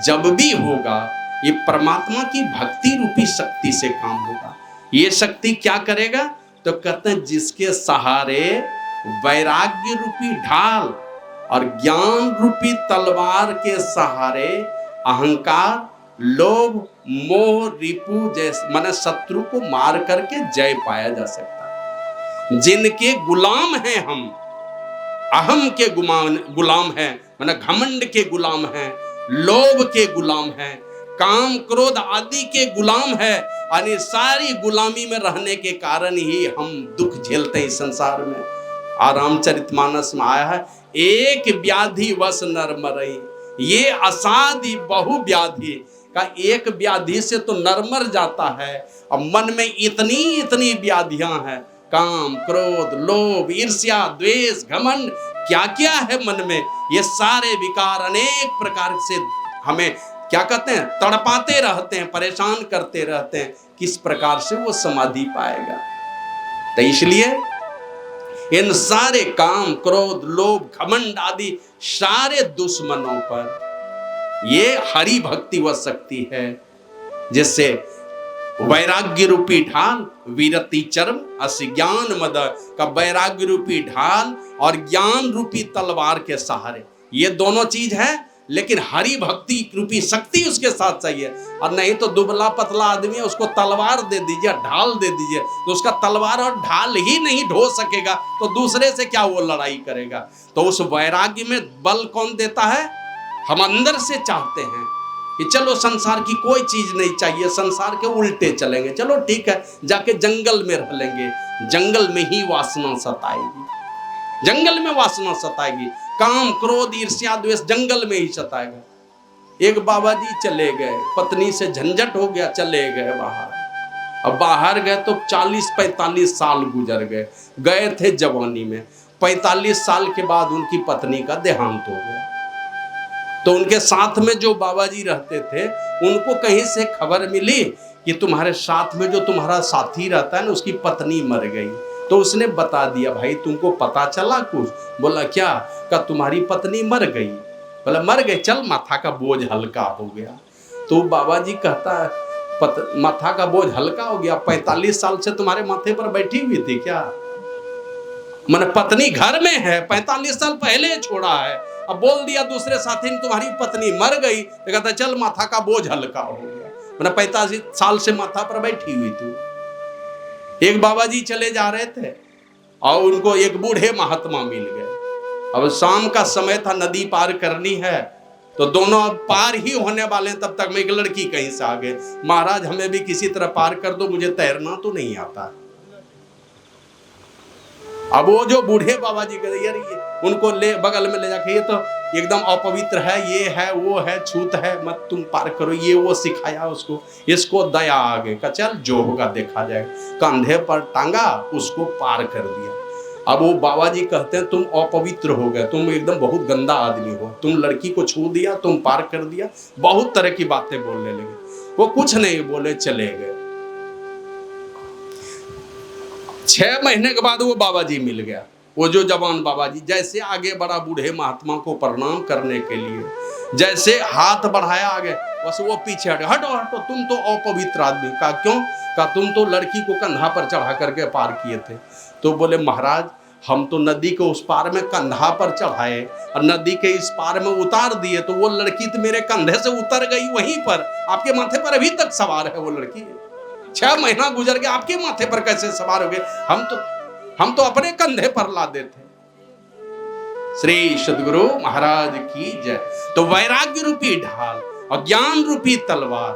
जब भी होगा ये परमात्मा की भक्ति रूपी शक्ति से काम होगा। ये शक्ति क्या करेगा? तो कहते हैं जिसके सहारे वैराग्य रूपी ढाल और ज्ञान रूपी तलवार के सहारे अहंकार लोभ मोह रिपु जैसे माने शत्रु को मार करके जय पाया जा सकता है। जिनके गुलाम हैं हम, अहम के गुलाम हैं, माने घमंड के गुलाम हैं, लोभ के गुलाम हैं, काम क्रोध आदि के गुलाम है, यानी सारी गुलामी में रहने के कारण ही हम दुख झेलते हैं संसार में। रामचरितमानस में आया है, एक व्याधि वश नर मरई, ये असाधि बहु व्याधि का एक व्याधि से तो नर मर जाता है और मन में इतनी इतनी व्याधियां हैं, काम क्रोध लोभ ईर्ष्या द्वेष घमंड क्या क्या है मन में, ये सारे विकार अनेक प्रकार से हमें क्या कहते हैं तड़पाते रहते हैं, परेशान करते रहते हैं। किस प्रकार से वो समाधि पाएगा? तो इसलिए इन सारे काम क्रोध लोभ घमंड आदि सारे दुश्मनों पर ये हरि भक्ति वह शक्ति है जिससे वैराग्य रूपी ढाल, विरति चरम असि ज्ञान मद का वैराग्य रूपी ढाल और ज्ञान रूपी तलवार के सहारे, ये दोनों चीज है। लेकिन हरि भक्ति रूपी शक्ति उसके साथ चाहिए, और नहीं तो दुबला पतला आदमी है उसको तलवार दे दीजिए ढाल दे दीजिए तो उसका तलवार और ढाल ही नहीं ढो सकेगा, तो दूसरे से क्या वो लड़ाई करेगा? तो उस वैराग्य में बल कौन देता है? हम अंदर से चाहते हैं कि चलो संसार की कोई चीज नहीं चाहिए, संसार के उल्टे चलेंगे, चलो ठीक है जाके जंगल में रह लेंगे, जंगल में ही वासना सताएगी, जंगल में वासना सताएगी, काम क्रोध ईर्ष्या द्वेष जंगल में ही सताएगा। एक बाबा जी चले गए, पत्नी से झंझट हो गया, चले गए बाहर। अब बाहर गए तो 40-45 साल गुजर गए, गए थे जवानी में, 45 साल के बाद उनकी पत्नी का देहांत हो गया। तो उनके साथ में जो बाबा जी रहते थे उनको कहीं से खबर मिली कि तुम्हारे साथ में जो तुम्हारा साथी रहता है ना उसकी पत्नी मर गई। तो उसने बता दिया, भाई तुमको पता चला कुछ? बोला क्या? का तुम्हारी पत्नी मर गई। बोला मर गई, चल माथा का बोझ हल्का हो गया। तो बाबा जी कहता है माथा का बोझ हल्का हो गया, 45 साल से तुम्हारे माथे पर बैठी हुई थी क्या? मन पत्नी घर में है, 45 साल पहले छोड़ा है, अब बोल दिया दूसरे साथी ने तुम्हारी पत्नी मर गई, तो कहता चल माथा का बोझ हल्का हो गया। मैंने 45 साल से माथा पर बैठी हुई थी। एक बाबा जी चले जा रहे थे और उनको एक बूढ़े महात्मा मिल गए। अब शाम का समय था, नदी पार करनी है, तो दोनों अब पार ही होने वाले हैं। तब तक में एक लड़की कहीं से आ गई, महाराज हमें भी किसी तरह पार कर दो, मुझे तैरना तो नहीं आता। अब वो जो बूढ़े बाबा जी कहते यार ये, उनको ले बगल में ले जाके, ये तो एकदम अपवित्र है, ये है वो है, छूत है, मत तुम पार करो, ये वो सिखाया उसको। इसको दया आ गई, का चल जो होगा देखा जाएगा, कंधे पर टांगा, उसको पार कर दिया। अब वो बाबा जी कहते हैं तुम अपवित्र हो गए, तुम एकदम बहुत गंदा आदमी हो, तुम लड़की को छू दिया, तुम पार कर दिया, बहुत तरह की बातें बोलने लगे। वो कुछ नहीं बोले, चले गए। 6 महीने के बाद वो बाबा जी मिल गया, वो जो जवान बाबा जी। जैसे आगे बढ़ा बूढ़े महात्मा को प्रणाम करने के लिए, जैसे हाथ बढ़ाया आगे, बस वो पीछे हटे, हटो हटो, तुम तो अपवित्र आदमी। का क्यों? का तुम तो लड़की को कंधा पर चढ़ा करके पार किए थे। तो बोले महाराज हम तो नदी के उस पार में कंधा पर चढ़ाए और नदी के इस पार में उतार दिए, तो वो लड़की तो मेरे कंधे से उतर गई वहीं पर, आपके माथे पर अभी तक सवार है वो लड़की। 6 महीना गुजर गया, आपके माथे पर कैसे सवार हो गए? हम तो अपने कंधे पर ला देते। श्री सद्गुरु महाराज की जय। तो वैराग्य रूपी ढाल और ज्ञान रूपी तलवार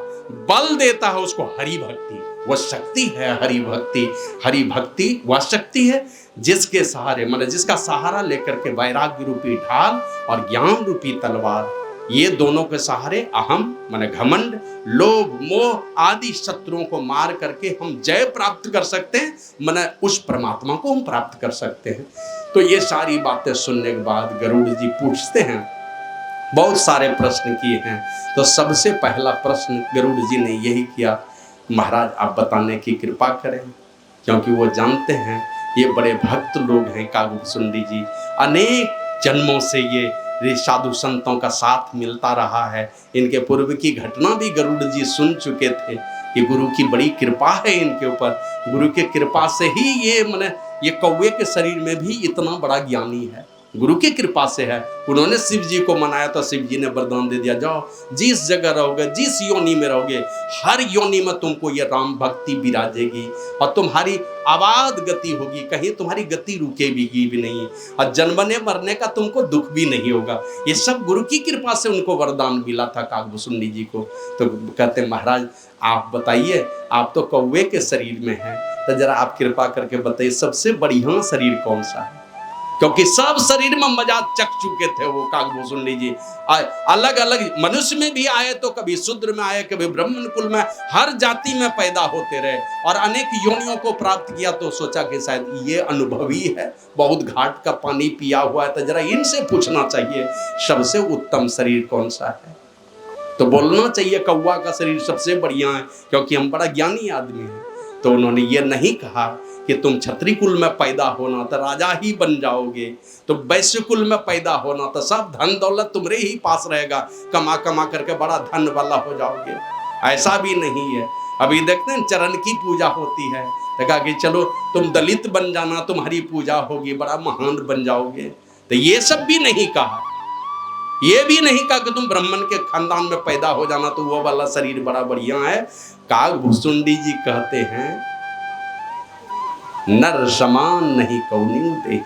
बल देता है उसको हरि भक्ति। वह शक्ति है हरि भक्ति। हरि भक्ति वह शक्ति है जिसके सहारे, मतलब जिसका सहारा लेकर के वैराग्य रूपी ढाल और ज्ञान रूपी तलवार, ये दोनों के सहारे अहम माने घमंड, लोभ, मोह आदि शत्रुओं को मार करके हम जय प्राप्त कर सकते हैं, माने उस परमात्मा को हम प्राप्त कर सकते हैं। तो ये सारी बातें सुनने के बाद गरुड़ जी पूछते हैं, बहुत सारे प्रश्न किए हैं। तो सबसे पहला प्रश्न गरुड़ जी ने यही किया, महाराज आप बताने की कृपा करें, क्योंकि वो जानते हैं ये बड़े भक्त लोग हैं कागभुसुंडी जी, अनेक जन्मों से ये साधु संतों का साथ मिलता रहा है। इनके पूर्व की घटना भी गरुड़ जी सुन चुके थे कि गुरु की बड़ी कृपा है इनके ऊपर। गुरु की कृपा से ही ये कौवे के शरीर में भी इतना बड़ा ज्ञानी है, गुरु की कृपा से है। उन्होंने शिव जी को मनाया तो शिव जी ने वरदान दे दिया, जाओ जिस जगह रहोगे, जिस योनि में रहोगे, हर योनि में तुमको ये राम भक्ति विराजेगी और तुम्हारी आबाद गति होगी, कहीं तुम्हारी गति रुकेगी भी नहीं और जन्मने मरने का तुमको दुख भी नहीं होगा। ये सब गुरु की कृपा से उनको वरदान मिला था कागभुसुंडी जी को। तो कहते महाराज आप बताइए, आप तो कौवे के शरीर में हैं, तो जरा आप कृपा करके बताइए सबसे बढ़िया शरीर कौन सा है? क्योंकि सब शरीर में मजा चख चुके थे वो कागभुसुंडी जी। अलग अलग मनुष्य में भी आए, तो कभी शूद्र में आए, कभी ब्राह्मण कुल में, हर जाति में पैदा होते रहे और अनेक योनियों को प्राप्त किया। तो सोचा कि शायद ये अनुभवी है, बहुत घाट का पानी पिया हुआ है, तो जरा इनसे पूछना चाहिए सबसे उत्तम शरीर कौन सा है। तो बोलना चाहिए कौवा का शरीर सबसे बढ़िया है, क्योंकि हम बड़ा ज्ञानी आदमी हैं। तो उन्होंने ये नहीं कहा कि तुम क्षत्रिय कुल में पैदा होना तो राजा ही बन जाओगे, तो वैश्य कुल में पैदा होना तो सब धन दौलत तुम्हारे ही पास रहेगा, कमा कमा करके बड़ा धन वाला हो जाओगे। ऐसा भी नहीं है। अभी देखते हैं चरण की पूजा होती है, तो कहा कि चलो तुम दलित बन जाना, तुम्हारी पूजा होगी, बड़ा महान बन जाओगे। तो ये सब भी नहीं कहा, ये भी नहीं कहा कि तुम ब्राह्मण के खानदान में पैदा हो जाना तो वो वाला शरीर बड़ा बढ़िया है। कागभुसुंडी जी कहते हैं नर समान नहीं कौनिउ दे,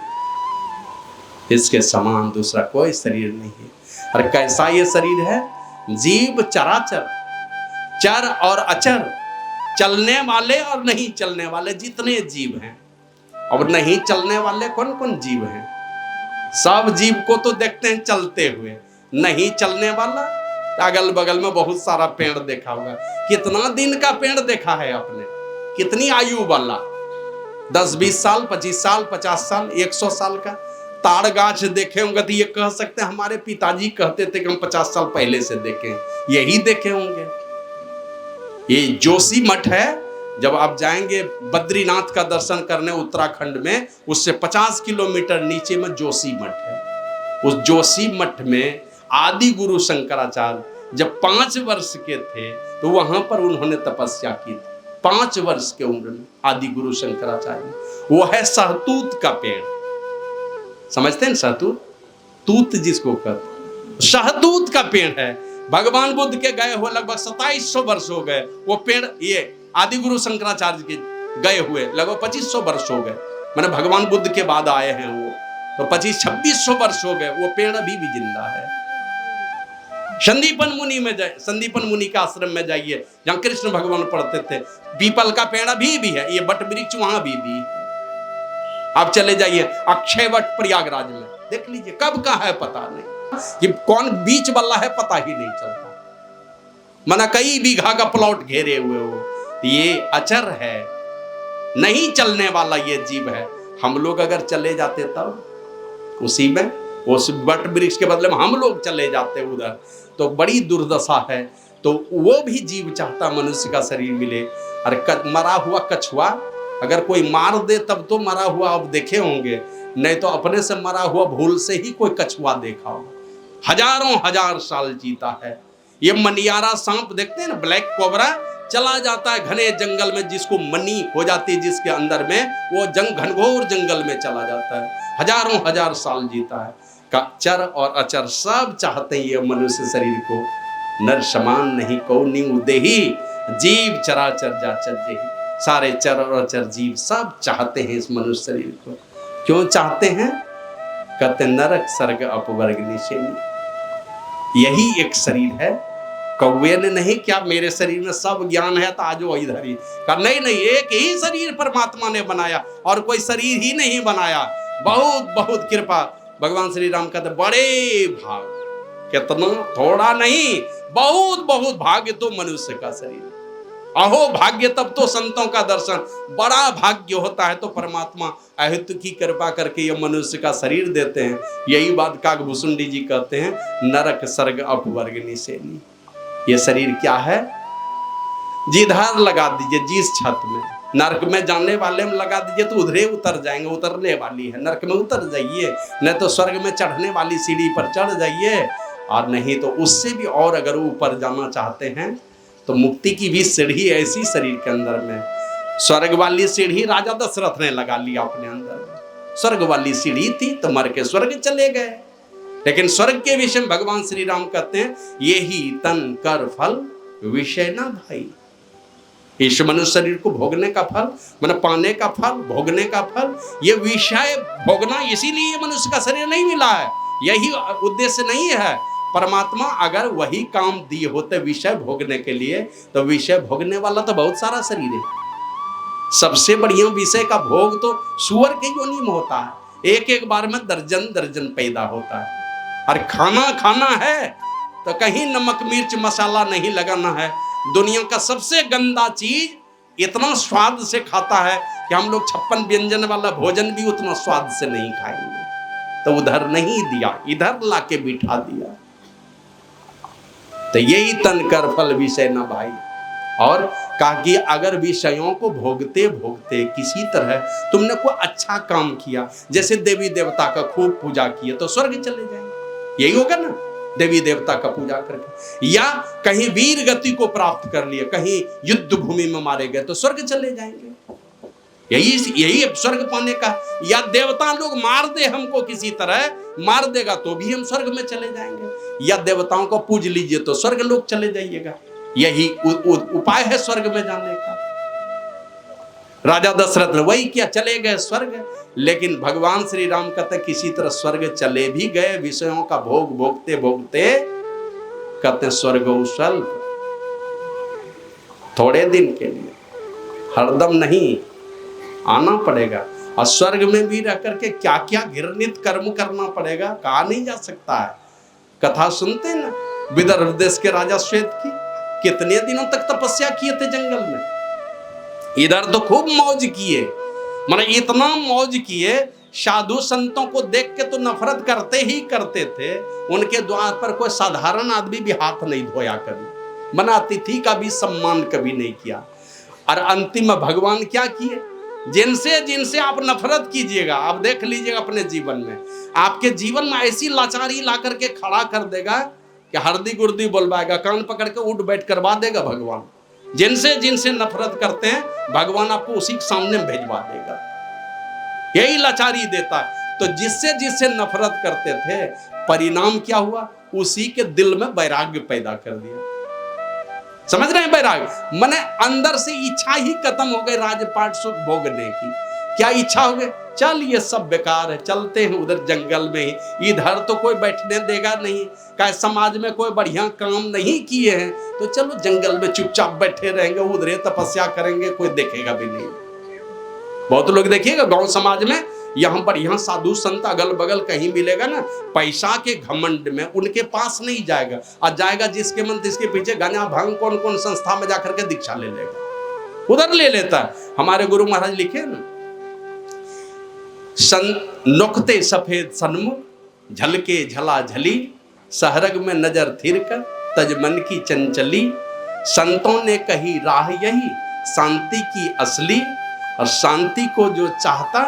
इसके समान दूसरा कोई शरीर नहीं है। और कैसा ये शरीर है? जीव चराचर, चर और अचर, चलने वाले और नहीं चलने वाले जितने जीव हैं। और नहीं चलने वाले कौन कौन जीव हैं? सब जीव को तो देखते हैं चलते हुए, नहीं चलने वाला अगल बगल में बहुत सारा पेड़ देखा होगा। कितना दिन का पेड़ देखा है आपने? कितनी आयु वाला? 10-20 साल, 25 साल, 50 साल, 100 साल का ताड़ गाछ देखे होंगे तो ये कह सकते हैं हमारे पिताजी कहते थे कि हम 50 साल पहले से देखे, यही देखे होंगे। ये जोशी मठ है, जब आप जाएंगे बद्रीनाथ का दर्शन करने उत्तराखंड में, उससे 50 किलोमीटर नीचे में जोशी मठ है। उस जोशी मठ में आदि गुरु शंकराचार्य जब 5 वर्ष के थे तो वहां पर उन्होंने तपस्या की थी। 5 वर्ष के उम्र में आदि गुरु शंकराचार्य। वो है सहतूत का पेड़, समझते हैं शहतूत, तूत जिसको कहते, शहतूत का पेड़ है। भगवान बुद्ध के गए हुए लगभग 2700 वर्ष हो गए। वो पेड़, ये आदि गुरु शंकराचार्य के गए हुए लगभग 2500 वर्ष हो गए, मैंने भगवान बुद्ध के बाद आए हैं वो, तो 2500-2600 वर्ष हो गए। वो पेड़ अभी भी जिंदा है। संदीपन मुनि में जाए, संदीपन मुनि के आश्रम में जाइए जहां कृष्ण भगवान पढ़ते थे, पीपल का पेड़ अभी भी है। ये बट वृक्ष वहां भी है। आप चले जाइए अक्षय वट प्रयागराज में, देख लीजिए कब का है पता नहीं, कि कौन बीच वाला है पता ही नहीं चलता। मना कई बीघा का प्लॉट घेरे हुए हो। ये अचर है, नहीं चलने वाला ये जीव है। हम लोग अगर चले जाते तब उसी में, उस बट वृक्ष के बदले में हम लोग चले जाते उधर, तो बड़ी दुर्दशा है। तो वो भी जीव चाहता मनुष्य का शरीर मिले। और मरा हुआ कछुआ अगर कोई मार दे तब तो मरा हुआ आप देखे होंगे, नहीं तो अपने से मरा हुआ भूल से ही कोई कछुआ देखा हो। हजारों हजार साल जीता है। ये मनियारा सांप देखते हैं ना, ब्लैक कोबरा, चला जाता है घने जंगल में, जिसको मनी हो जाती है जिसके अंदर में, वो घनघोर जंगल में चला जाता है, हजारों हजार साल जीता है। का चर और अचर सब चाहते हैं ये मनुष्य शरीर को। नर समान नहीं कौनि उदेही, जीव चराचर जाचर जेहि। सारे चर और अचर जीव सब चाहते हैं इस मनुष्य शरीर को। क्यों चाहते हैं? कहते नरक स्वर्ग अपवर्ग निशेनी। यही एक शरीर है। कौवे ने नहीं क्या मेरे शरीर में सब ज्ञान है तो आज वो इधर ही का, नहीं नहीं, एक ही शरीर परमात्मा ने बनाया और कोई शरीर ही नहीं बनाया। बहुत बहुत कृपा। भगवान श्री राम कहते बड़े भाग, कितना थोड़ा नहीं, बहुत बहुत भाग्य तो मनुष्य का शरीर। अहो भाग्य तब तो संतों का दर्शन, बड़ा भाग्य होता है तो परमात्मा अहित की कृपा करके ये मनुष्य का शरीर देते हैं। यही बात काकभूषुंडी जी कहते हैं, नरक स्वर्ग अपवर्ग निशेनी। ये शरीर क्या है? जिधर लगा दीजिए, जिस छत में नरक में जाने वाले में लगा दीजिए तो उधरे उतर जाएंगे। उतरने वाली है नरक में उतर जाइए, नहीं तो स्वर्ग में चढ़ने वाली सीढ़ी पर चढ़ जाइए, और नहीं तो उससे भी और अगर ऊपर जाना चाहते हैं तो मुक्ति की भी सीढ़ी ऐसी शरीर के अंदर में। स्वर्ग वाली सीढ़ी राजा दशरथ ने लगा लिया अपने अंदर। स्वर्ग वाली सीढ़ी थी तो मर के स्वर्ग चले गए। लेकिन स्वर्ग के विषय में भगवान श्री राम कहते हैं, ये ही तन कर फल विषय ना भाई। इस मनुष्य शरीर को भोगने का फल, मतलब पाने का फल, भोगने का फल, ये विषय भोगना, इसीलिए मनुष्य का शरीर नहीं मिला है। यही उद्देश्य नहीं है। परमात्मा अगर वही काम दिए होते विषय भोगने के लिए, तो विषय भोगने वाला तो बहुत सारा शरीर है। सबसे बढ़िया विषय का भोग तो सुअर के योनि में होता है। एक एक बार में दर्जन दर्जन पैदा होता है। और खाना खाना है तो कहीं नमक मिर्च मसाला नहीं लगाना है। दुनिया का सबसे गंदा चीज इतना स्वाद से खाता है कि हम लोग 56 व्यंजन वाला भोजन भी उतना स्वाद से नहीं खाएंगे। तो उधर नहीं दिया, इधर लाके बिठा दिया। तो यही तन कर फल विषय न भाई। और कहा कि अगर विषयों को भोगते भोगते किसी तरह तुमने कोई अच्छा काम किया, जैसे देवी देवता का खूब पूजा किए तो स्वर्ग चले जाएंगे। यही होगा ना, देवी देवता का पूजा करके, या कहीं वीर गति को प्राप्त कर लिए, कहीं युद्ध भूमि में मारे गए तो स्वर्ग चले जाएंगे। यही स्वर्ग पाने का। या देवता लोग मार दे हमको, किसी तरह मार देगा तो भी हम स्वर्ग में चले जाएंगे। या देवताओं को पूज लीजिए तो स्वर्ग लोग चले जाइएगा। यही उपाय है स्वर्ग में जाने का। राजा दशरथ ने वही किया, चले गए स्वर्ग। लेकिन भगवान श्री राम कहते किसी तरह स्वर्ग चले भी गए, विषयों का भोग भोगते भोगते, कहते स्वर्ग स्वल्प, थोड़े दिन के लिए, हरदम नहीं आना पड़ेगा। और स्वर्ग में भी रह करके क्या क्या घृणित कर्म करना पड़ेगा, कहा नहीं जा सकता है। कथा सुनते हैं ना विदर्भ देश के राजा श्वेत की, कितने दिनों तक तपस्या किए थे जंगल में। इधर तो खूब मौज किए, माने इतना मौज किए, साधु संतों को देख के तो नफरत करते ही करते थे। उनके द्वार पर कोई साधारण आदमी भी हाथ नहीं धोया कभी, मना अतिथि का भी सम्मान कभी नहीं किया। और अंतिम में भगवान क्या किए, जिनसे जिनसे आप नफरत कीजिएगा, आप देख लीजिएगा अपने जीवन में, आपके जीवन में ऐसी लाचारी ला करके खड़ा कर देगा कि हरदी गुर्दी बोलवाएगा, कान पकड़ के उठ बैठ करवा देगा भगवान। जिनसे जिनसे नफरत करते हैं भगवान आपको उसी के सामने भेजवा देगा। यही लाचारी देता है। तो जिससे जिससे नफरत करते थे, परिणाम क्या हुआ, उसी के दिल में वैराग्य पैदा कर दिया। समझ रहे हैं? वैराग्य माने अंदर से इच्छा ही खत्म हो गई राजपाट सुख भोगने की। क्या इच्छा हो गई, चल ये सब बेकार है, चलते हैं उधर जंगल में ही, इधर तो कोई बैठने देगा नहीं, क्या समाज में कोई बढ़िया काम नहीं किए हैं, तो चलो जंगल में चुपचाप बैठे रहेंगे, उधर तपस्या करेंगे, कोई देखेगा भी नहीं। बहुत लोग देखिएगा गांव समाज में, यहाँ पर यहाँ साधु संत अगल बगल कहीं मिलेगा ना, पैसा के घमंड में उनके पास नहीं जाएगा, और जाएगा जिसके मन तिसके पीछे गांजा भांग कौन कौन संस्था में जाकर के दीक्षा ले लेगा, उधर ले लेता है। हमारे गुरु महाराज लिखे ना, नोकते सफेद सन्मुख, झलके झला झली, सहरग में नजर थिर कर, तज मन की चंचली, संतों ने कही राह यही, शांति की असली, और शांति को जो चाहता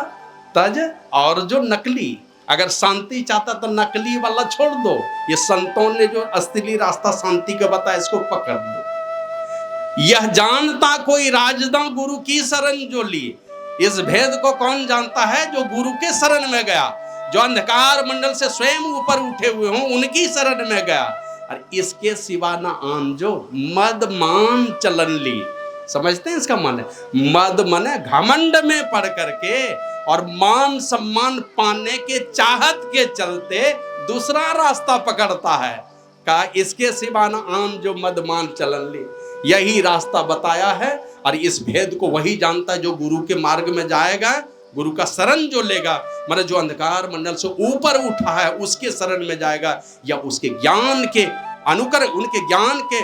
तज, और जो नकली, अगर शांति चाहता तो नकली वाला छोड़ दो, ये संतों ने जो असली रास्ता शांति का बताया, इसको पकड़ दो। यह जानता कोई राजदा गुरु की शरण जो ली, इस भेद को कौन जानता है, जो गुरु के शरण में गया, जो अंधकार मंडल से स्वयं ऊपर उठे हुए हों उनकी शरण में गया। और इसके सिवा ना आन जो मद मान चलन ली। समझते हैं इसका माने? मद माने घमंड में पड़ करके और मान सम्मान पाने के चाहत के चलते दूसरा रास्ता पकड़ता है। का इसके सिवा ना आन जो मद मान चलन ली, यही रास्ता बताया है। और इस भेद को वही जानता है जो गुरु के मार्ग में जाएगा, गुरु का शरण जो लेगा, मतलब जो अंधकार मंडल से ऊपर उठा है उसके शरण में जाएगा, या उसके ज्ञान के अनुकर, उनके ज्ञान के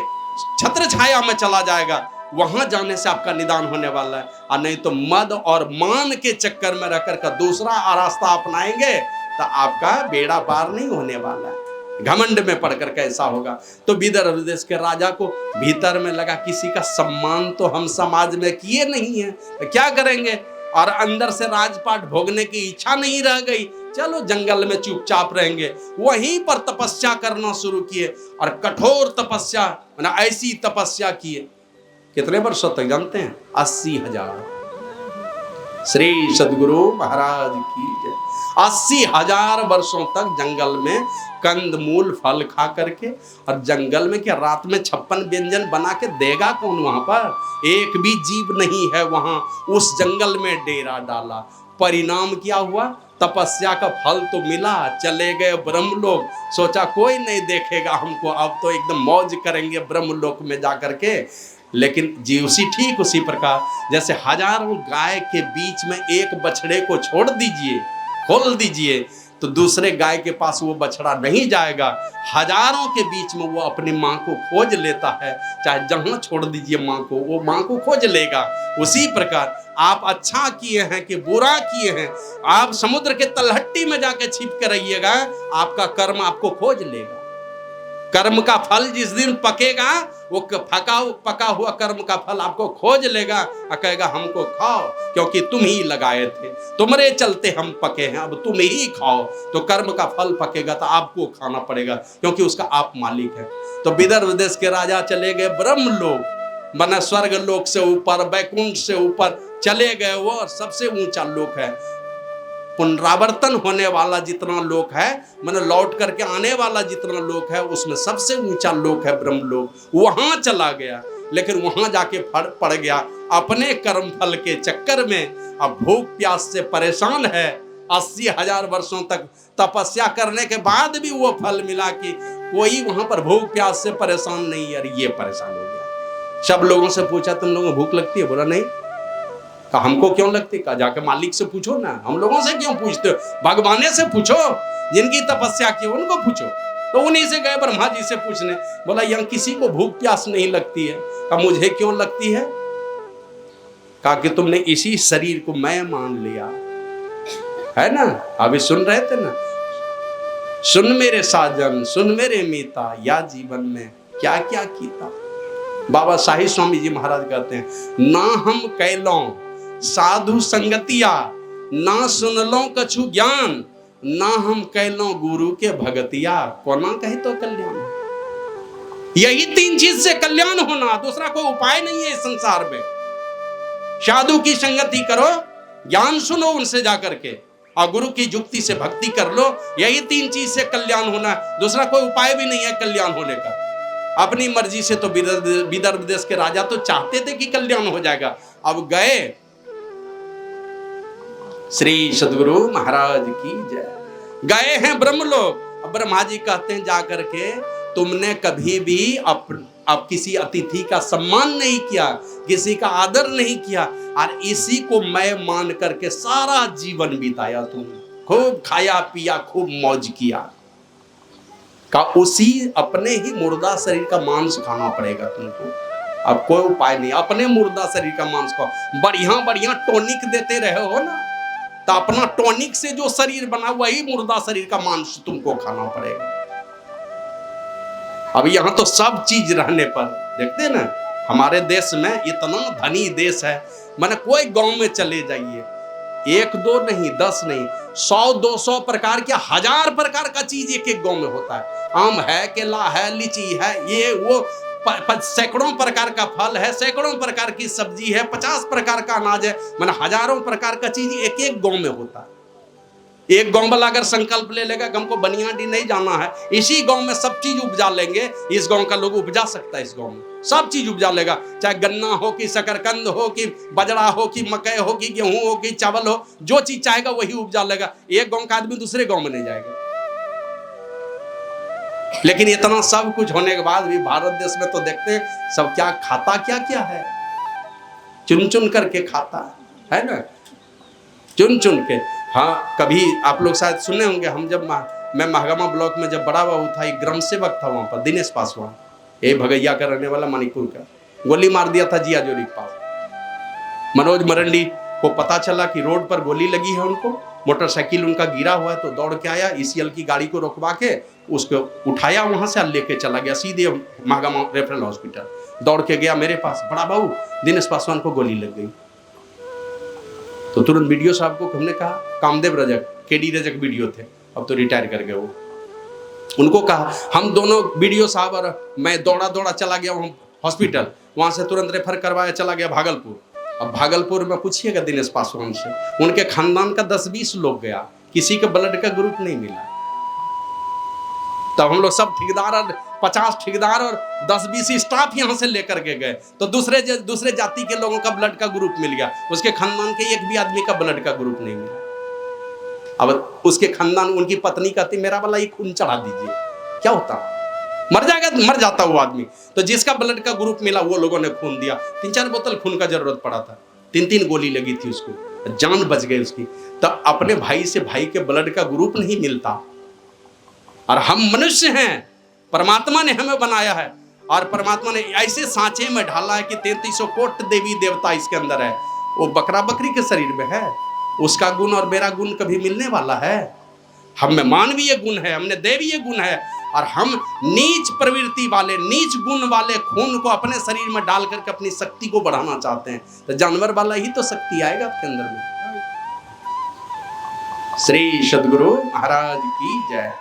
छत्र छाया में चला जाएगा, वहां जाने से आपका निदान होने वाला है। और नहीं तो मद और मान के चक्कर में रहकर का दूसरा रास्ता अपनाएंगे तो आपका बेड़ा पार नहीं होने वाला है। घमंड में पढ़कर कैसा होगा। तो विदर्भ देश के राजा को भीतर में लगा किसी का सम्मान तो हम समाज में किए नहीं है, तो क्या करेंगे, और अंदर से राजपाट भोगने की इच्छा नहीं रह गई, चलो जंगल में चुपचाप रहेंगे। वहीं पर तपस्या करना शुरू किए, और कठोर तपस्या, ऐसी तपस्या किए। कितने वर्षों तक जानते हैं? 80,000। श्री सदगुरु महाराज की जय। 80,000 वर्षों तक जंगल में कंद मूल फल खा करके, और जंगल में क्या रात में 56 व्यंजन बना के देगा कौन? वहां पर एक भी जीव नहीं है, वहां उस जंगल में डेरा डाला। परिणाम क्या हुआ? तपस्या का फल तो मिला, चले गए ब्रह्मलोक। सोचा कोई नहीं देखेगा हमको, अब तो एकदम मौज करेंगे ब्रह्मलोक में जाकर के। लेकिन जीवसी ठीक उसी प्रकार, जैसे हजारों गाय के बीच में एक बछड़े को छोड़ दीजिए, खोल दीजिए, तो दूसरे गाय के पास वो बछड़ा नहीं जाएगा। हजारों के बीच में वो अपनी माँ को खोज लेता है, चाहे जहां छोड़ दीजिए माँ को, वो माँ को खोज लेगा। उसी प्रकार आप अच्छा किए हैं कि बुरा किए हैं, आप समुद्र के तलहट्टी में जाके छिप कर रहिएगा, आपका कर्म आपको खोज लेगा। कर्म का फल जिस दिन पकेगा, वो पका हुआ कर्म का फल आपको खोज लेगा और कहेगा हमको खाओ, क्योंकि तुम ही लगाए थे, तुम्हारे चलते हम पके हैं, अब तुम ही खाओ। तो कर्म का फल पकेगा तो आपको खाना पड़ेगा, क्योंकि उसका आप मालिक है। तो विदर्भ देश के राजा चले गए ब्रह्मलोक, माना स्वर्ग लोक से ऊपर, वैकुंठ से ऊपर चले गए। वो सबसे ऊंचा लोक है। पुनरावर्तन होने वाला जितना लोक है, मैंने लौट करके आने वाला जितना लोक है, उसमें सबसे ऊंचा लोक है ब्रह्मलोक। वहां चला गया, लेकिन वहां जाके पड़ गया अपने कर्म फल के चक्कर में। अब भूख प्यास से परेशान है। 80,000 वर्षों तक तपस्या करने के बाद भी वो फल मिला कि कोई वहां पर भूख प्यास से परेशान नहीं है, ये परेशान हो गया। सब लोगों से पूछा तुम लोगों को भूख लगती है? बोला नहीं। कहा हमको क्यों लगती? कहा जाके मालिक से पूछो ना, हम लोगों से क्यों पूछते हो? भगवान से पूछो, जिनकी तपस्या की उनको पूछो। तो उन्हीं से गए ब्रह्मा जी से पूछने। बोला यहाँ किसी को भूख प्यास नहीं लगती है। कहा मुझे क्यों लगती है? कहा कि तुमने इसी शरीर को मैं मान लिया है ना। अभी सुन रहे थे ना, सुन मेरे साजन सुन मेरे मीता, या जीवन में क्या क्या कीता। बाबा शाही स्वामी जी महाराज कहते हैं, ना हम कैलों साधु संगतिया, ना सुनलो कछु ज्ञान, ना हम कैलों गुरु के भगतिया, कोना कहे तो कल्याण। यही 3 चीज से कल्याण होना, दूसरा कोई उपाय नहीं है इस संसार में। साधु की संगति करो, ज्ञान सुनो उनसे जाकर के, और गुरु की युक्ति से भक्ति कर लो। यही 3 चीज से कल्याण होना, दूसरा कोई उपाय भी नहीं है कल्याण होने का। अपनी मर्जी से तो विदर्भ देश के राजा तो चाहते थे कि कल्याण हो जाएगा, अब गए। श्री सद्गुरु महाराज की जय। गए हैं ब्रह्मलोक। अब ब्रह्मा जी कहते हैं जाकर के, तुमने कभी भी अब किसी अतिथि का सम्मान नहीं किया, किसी का आदर नहीं किया, और इसी को मैं मान करके सारा जीवन बिताया। तुम खूब खाया पिया, खूब मौज किया, का उसी अपने ही मुर्दा शरीर का मांस खाना पड़ेगा तुमको। अब कोई उपाय नहीं, अपने मुर्दा शरीर का मांस खाओ। बढ़िया बढ़िया टॉनिक देते रहे हो ना, तो अपना टॉनिक से जो शरीर बना वही मुर्दा शरीर का मांस तुमको खाना पड़ेगा। अब यहाँ तो सब चीज रहने पर देखते ना, हमारे देश में इतना धनी देश है, माने कोई गांव में चले जाइए, 1 2 नहीं, 10 नहीं, 100 200 प्रकार के, 1000 प्रकार का चीज एक एक गांव में होता है। आम है, केला है, लीची है, ये वो सैकड़ों प्रकार का फल है, सैकड़ों प्रकार की सब्जी है, 50 प्रकार का अनाज है, माने हजारों प्रकार का चीज एक एक गांव में होता है। एक गांव वाला अगर संकल्प ले लेगा कि हमको बनियाडी नहीं जाना है, इसी गांव में सब चीज उपजा लेंगे, इस गांव का लोग उपजा सकता है, इस गांव में सब चीज उपजा लेगा, चाहे गन्ना हो कि शकरकंद हो कि बजरा हो कि मकई हो कि गेहूं हो कि चावल हो, जो चीज चाहेगा वही उपजा लेगा। एक गांव का आदमी दूसरे गांव में नहीं जाएगा। लेकिन इतना सब कुछ होने के बाद भी भारत देश में तो देखते हैं सब क्या खाता, क्या क्या है, चुन चुन करके खाता है ना, चुन चुन के। हाँ, कभी आप लोग शायद सुने होंगे, हम जब मैं महागामा ब्लॉक में जब बड़ा बाबू था, एक ग्राम सेवक था वहां पर, दिनेश पासवान, ये भगैया का रहने वाला, मणिपुर का, गोली मार दिया था जिया जोरी के पास। मनोज मरंडी को पता चला कि रोड पर गोली लगी है उनको, मोटरसाइकिल उनका गिरा हुआ है, तो दौड़ के आया, ECL की गाड़ी को रोकवा के उसको उठाया, वहां से लेके चला गया सीधे महागामा रेफरल हॉस्पिटल। दौड़ के गया मेरे पास, बड़ा बाबू दिनेश पासवान को गोली लग गई। तो तुरंत वीडियो साहब को हमने कहा, कामदेव रजक, KD रजक वीडियो थे, अब तो रिटायर कर गए वो, उनको कहा, हम दोनों वीडियो साहब और मैं दौड़ा दौड़ा चला गया वहाँ हॉस्पिटल, वहां से तुरंत रेफर करवाया, चला गया भागलपुर। अब भागलपुर में पूछिएगा दिनेश पासवान से, उनके खानदान का 10-20 लोग गया, किसी के ब्लड का ग्रुप नहीं मिला। तब हम लोग सब ठेकेदार और 50 ठेकेदार और 10-20 स्टाफ यहाँ से लेकर के गए, तो दूसरे जाति के लोगों का ब्लड का ग्रुप मिल गया, उसके खानदान के एक भी आदमी का ब्लड का ग्रुप नहीं मिला। अब उसके खानदान, उनकी पत्नी कहती मेरा वाला ये खून चढ़ा दीजिए, क्या होता, मर जाएगा, मर जाता वो आदमी। तो जिसका ब्लड का ग्रुप मिला वो लोगों ने खून दिया, 3-4 बोतल खून का जरूरत पड़ा था, 3-3 गोली लगी थी उसको, जान बच गई उसकी। तब अपने भाई से भाई के ब्लड का ग्रुप नहीं मिलता, और हम मनुष्य हैं, परमात्मा ने हमें बनाया है, और परमात्मा ने ऐसे सांचे में ढाला है कि 3300 कोट देवी देवता इसके अंदर है। वो बकरा बकरी के शरीर में है, उसका गुण और मेरा गुण कभी मिलने वाला है? हम में मानवीय गुण है, हमने देवीय गुण है, और हम नीच प्रवृत्ति वाले, नीच गुण वाले खून को अपने शरीर में डाल करके अपनी शक्ति को बढ़ाना चाहते हैं, तो जानवर वाला ही तो शक्ति आएगा आपके अंदर में। श्री सद्गुरु महाराज की जय।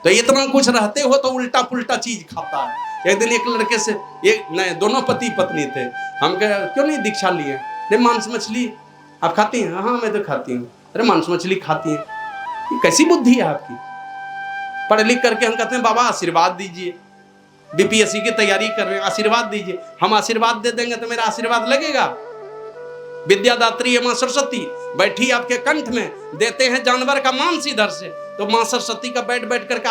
तो इतना कुछ रहते हो तो उल्टा पुल्टा चीज खाता है। एक दिन एक लड़के से, एक नहीं, दोनों पति पत्नी थे, हम कहे क्यों नहीं दीक्षा लिए? नहीं, मांस मछली आप खाती हैं? हाँ मैं तो खाती हूँ। अरे मांस मछली खाती हैं, ये कैसी बुद्धि है आपकी? पढ़ लिख करके हम कहते हैं बाबा आशीर्वाद दीजिए, BPSC की तैयारी कर रहे हैं, आशीर्वाद दीजिए। हम आशीर्वाद दे देंगे तो मेरा आशीर्वाद लगेगा? विद्यादात्री है मां सरस्वती, बैठी आपके कंठ में, देते हैं जानवर का मांस इधर से, तो मां सरस्वती का बैठ बैठ करके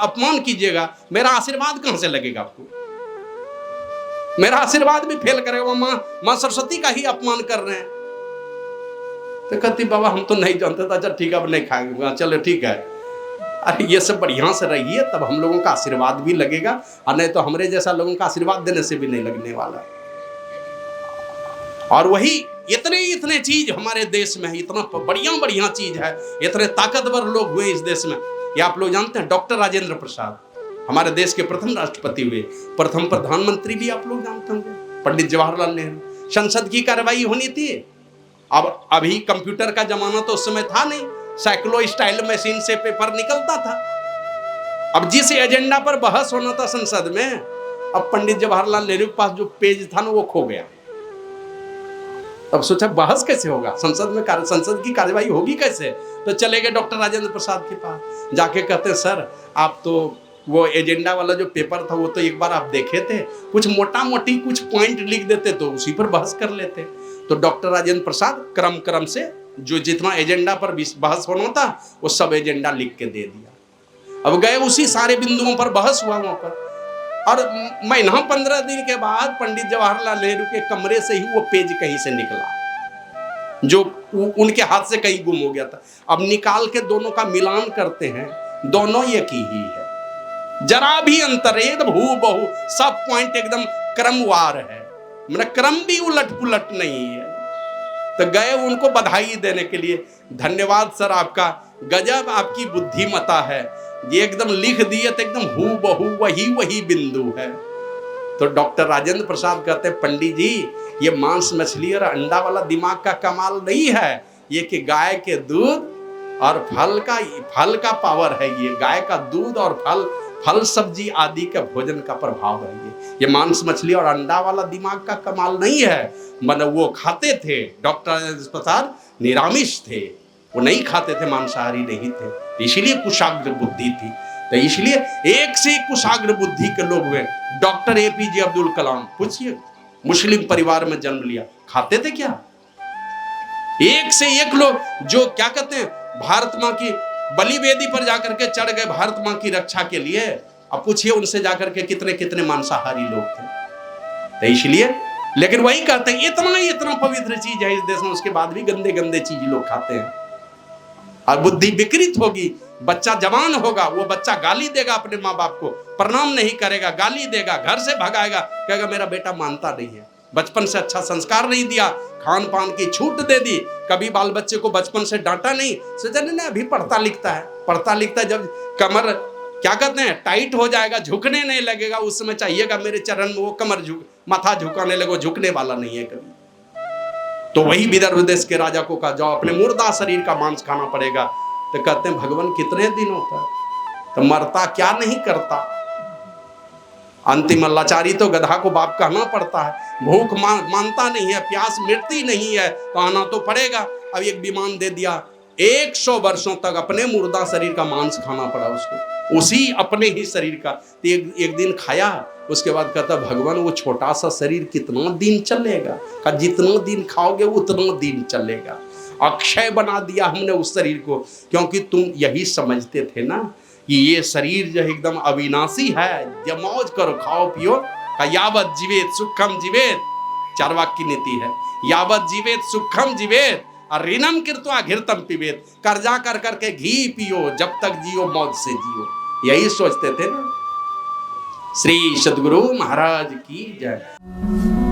अपमान कीजिएगा, मेरा आशीर्वाद कहां से लगेगा आपको? मेरा आशीर्वाद भी फेल करेगा, मां सरस्वती का ही अपमान कर रहे हैं। तो कहती बाबा हम तो नहीं जानते था, अच्छा ठीक है अब नहीं खाएंगे, चलो ठीक है। अरे ये सब बढ़िया से रहिए, तब हम लोगों का आशीर्वाद भी लगेगा, और नहीं तो हमारे जैसा लोगों का आशीर्वाद देने से भी नहीं लगने वाला। और वही इतने चीज हमारे देश में है, इतना बढ़िया चीज है, इतने ताकतवर लोग हुए इस देश में। ये आप लोग जानते हैं, डॉक्टर राजेंद्र प्रसाद हमारे देश के प्रथम राष्ट्रपति हुए, प्रथम प्रधानमंत्री भी आप लोग जानते होंगे, पंडित जवाहरलाल नेहरू। संसद की कार्रवाई होनी थी, अब अभी कंप्यूटर का जमाना तो उस समय था नहीं, साइक्लो स्टाइल मशीन से पेपर निकलता था। अब जिस एजेंडा पर बहस होना था संसद में, अब पंडित जवाहरलाल नेहरू के पास जो पेज था ना वो खो गया। अब सोचा बहस कैसे होगा, संसद में संसद की कार्यवाही होगी कैसे। तो चले गए डॉक्टर राजेंद्र प्रसाद के पास, जाके कहते हैं सर आप तो वो एजेंडा वाला जो पेपर था वो तो एक बार आप देखे थे, कुछ मोटा मोटी कुछ पॉइंट लिख देते तो उसी पर बहस कर लेते। तो डॉक्टर राजेंद्र प्रसाद क्रम से जो जितना एजेंडा पर बहस होना था वो सब एजेंडा लिख के दे दिया। अब गए उसी सारे बिंदुओं पर बहस हुआ वहां पर, और महीना 15 दिन के बाद पंडित जवाहरलाल नेहरू के कमरे से ही वो पेज कहीं से निकला जो उनके हाथ से कहीं गुम हो गया था। अब निकाल के दोनों का मिलान करते हैं, दोनों एक ही है, जरा भी अंतर एकदम हूबहू, सब पॉइंट एकदम क्रमवार है, मतलब क्रम भी उलट पुलट नहीं है। तो गए उनको बधाई देने के लिए, धन्यवाद सर आपका, गजब आपकी बुद्धिमता है, ये एकदम लिख दिए तो एकदम हूबहू वही बिंदु है। तो डॉक्टर राजेंद्र प्रसाद कहते हैं पंडित जी ये मांस मछली और अंडा वाला दिमाग का कमाल नहीं है, ये कि गाय के दूध और फल का पावर है, ये गाय का दूध और फल सब्जी आदि का भोजन का प्रभाव है। ये मांस मछली और अंडा वाला दिमाग का कमाल नहीं है। मतलब वो खाते थे, डॉक्टर राजेंद्र प्रसाद निरामिष थे, वो नहीं खाते थे, मांसाहारी नहीं थे, इसलिए कुशाग्र बुद्धि थी। तो इसलिए एक से एक कुशाग्र बुद्धि के लोग हुए। डॉक्टर एपीजे अब्दुल कलाम, पूछिए मुस्लिम परिवार में जन्म लिया, खाते थे क्या? एक से एक लोग जो क्या कहते हैं भारत मां की बलि वेदी पर जाकर के चढ़ गए भारत मां की रक्षा के लिए। अब पूछिए उनसे जाकर के कितने कितने मांसाहारी लोग थे। तो इसलिए लेकिन वही कहते हैं इतना पवित्र चीज है इस देश में, उसके बाद भी गंदे गंदे चीज लोग खाते हैं। और बुद्धि विकृत होगी, बच्चा जवान होगा, वो बच्चा गाली देगा अपने माँ बाप को, प्रणाम नहीं करेगा, गाली देगा, घर से भगाएगा, कहेगा मेरा बेटा मानता नहीं है, बचपन से अच्छा संस्कार नहीं दिया, खान पान की छूट दे दी, कभी बाल बच्चे को बचपन से डांटा नहीं। सोचा नहीं अभी पढ़ता लिखता है, जब कमर क्या कहते हैं टाइट हो जाएगा, झुकने नहीं लगेगा, उस समय चाहिएगा मेरे चरण में वो कमर माथा झुकाने लगे, झुकने वाला नहीं है कभी। तो वही विदर्भ देश के राजा को कहा जाओ अपने मुर्दा शरीर का मांस खाना पड़ेगा। तो कहते हैं भगवान कितने दिन होता है, तो मरता क्या नहीं करता, अंतिम लाचारी तो गधा को बाप कहना पड़ता है, भूख मानता नहीं है, प्यास मिटती नहीं है, तो आना तो पड़ेगा। अब एक विमान दे दिया, 100 वर्षों तक अपने मुर्दा शरीर का मांस खाना पड़ा उसको, उसी अपने ही शरीर का। तो एक दिन खाया, उसके बाद कहता भगवान वो छोटा सा शरीर कितना दिन चलेगा, का जितना दिन खाओगे उतना दिन चलेगा, अक्षय बना दिया हमने उस शरीर को, क्योंकि तुम यही समझते थे ना कि ये शरीर जो एकदम अविनाशी है, जब मौज करो खाओ पियो, का यावत जीवेत सुखम जीवेत, चारवाक की नीति है, यावत जीवेत सुखम जीवेत और ऋणम कृत्वा घृतम पिबेत, कर्जा कर करके घी पियो, जब तक जियो मौज से जियो, यही सोचते थे ना। श्री सद्गुरु महाराज की जय।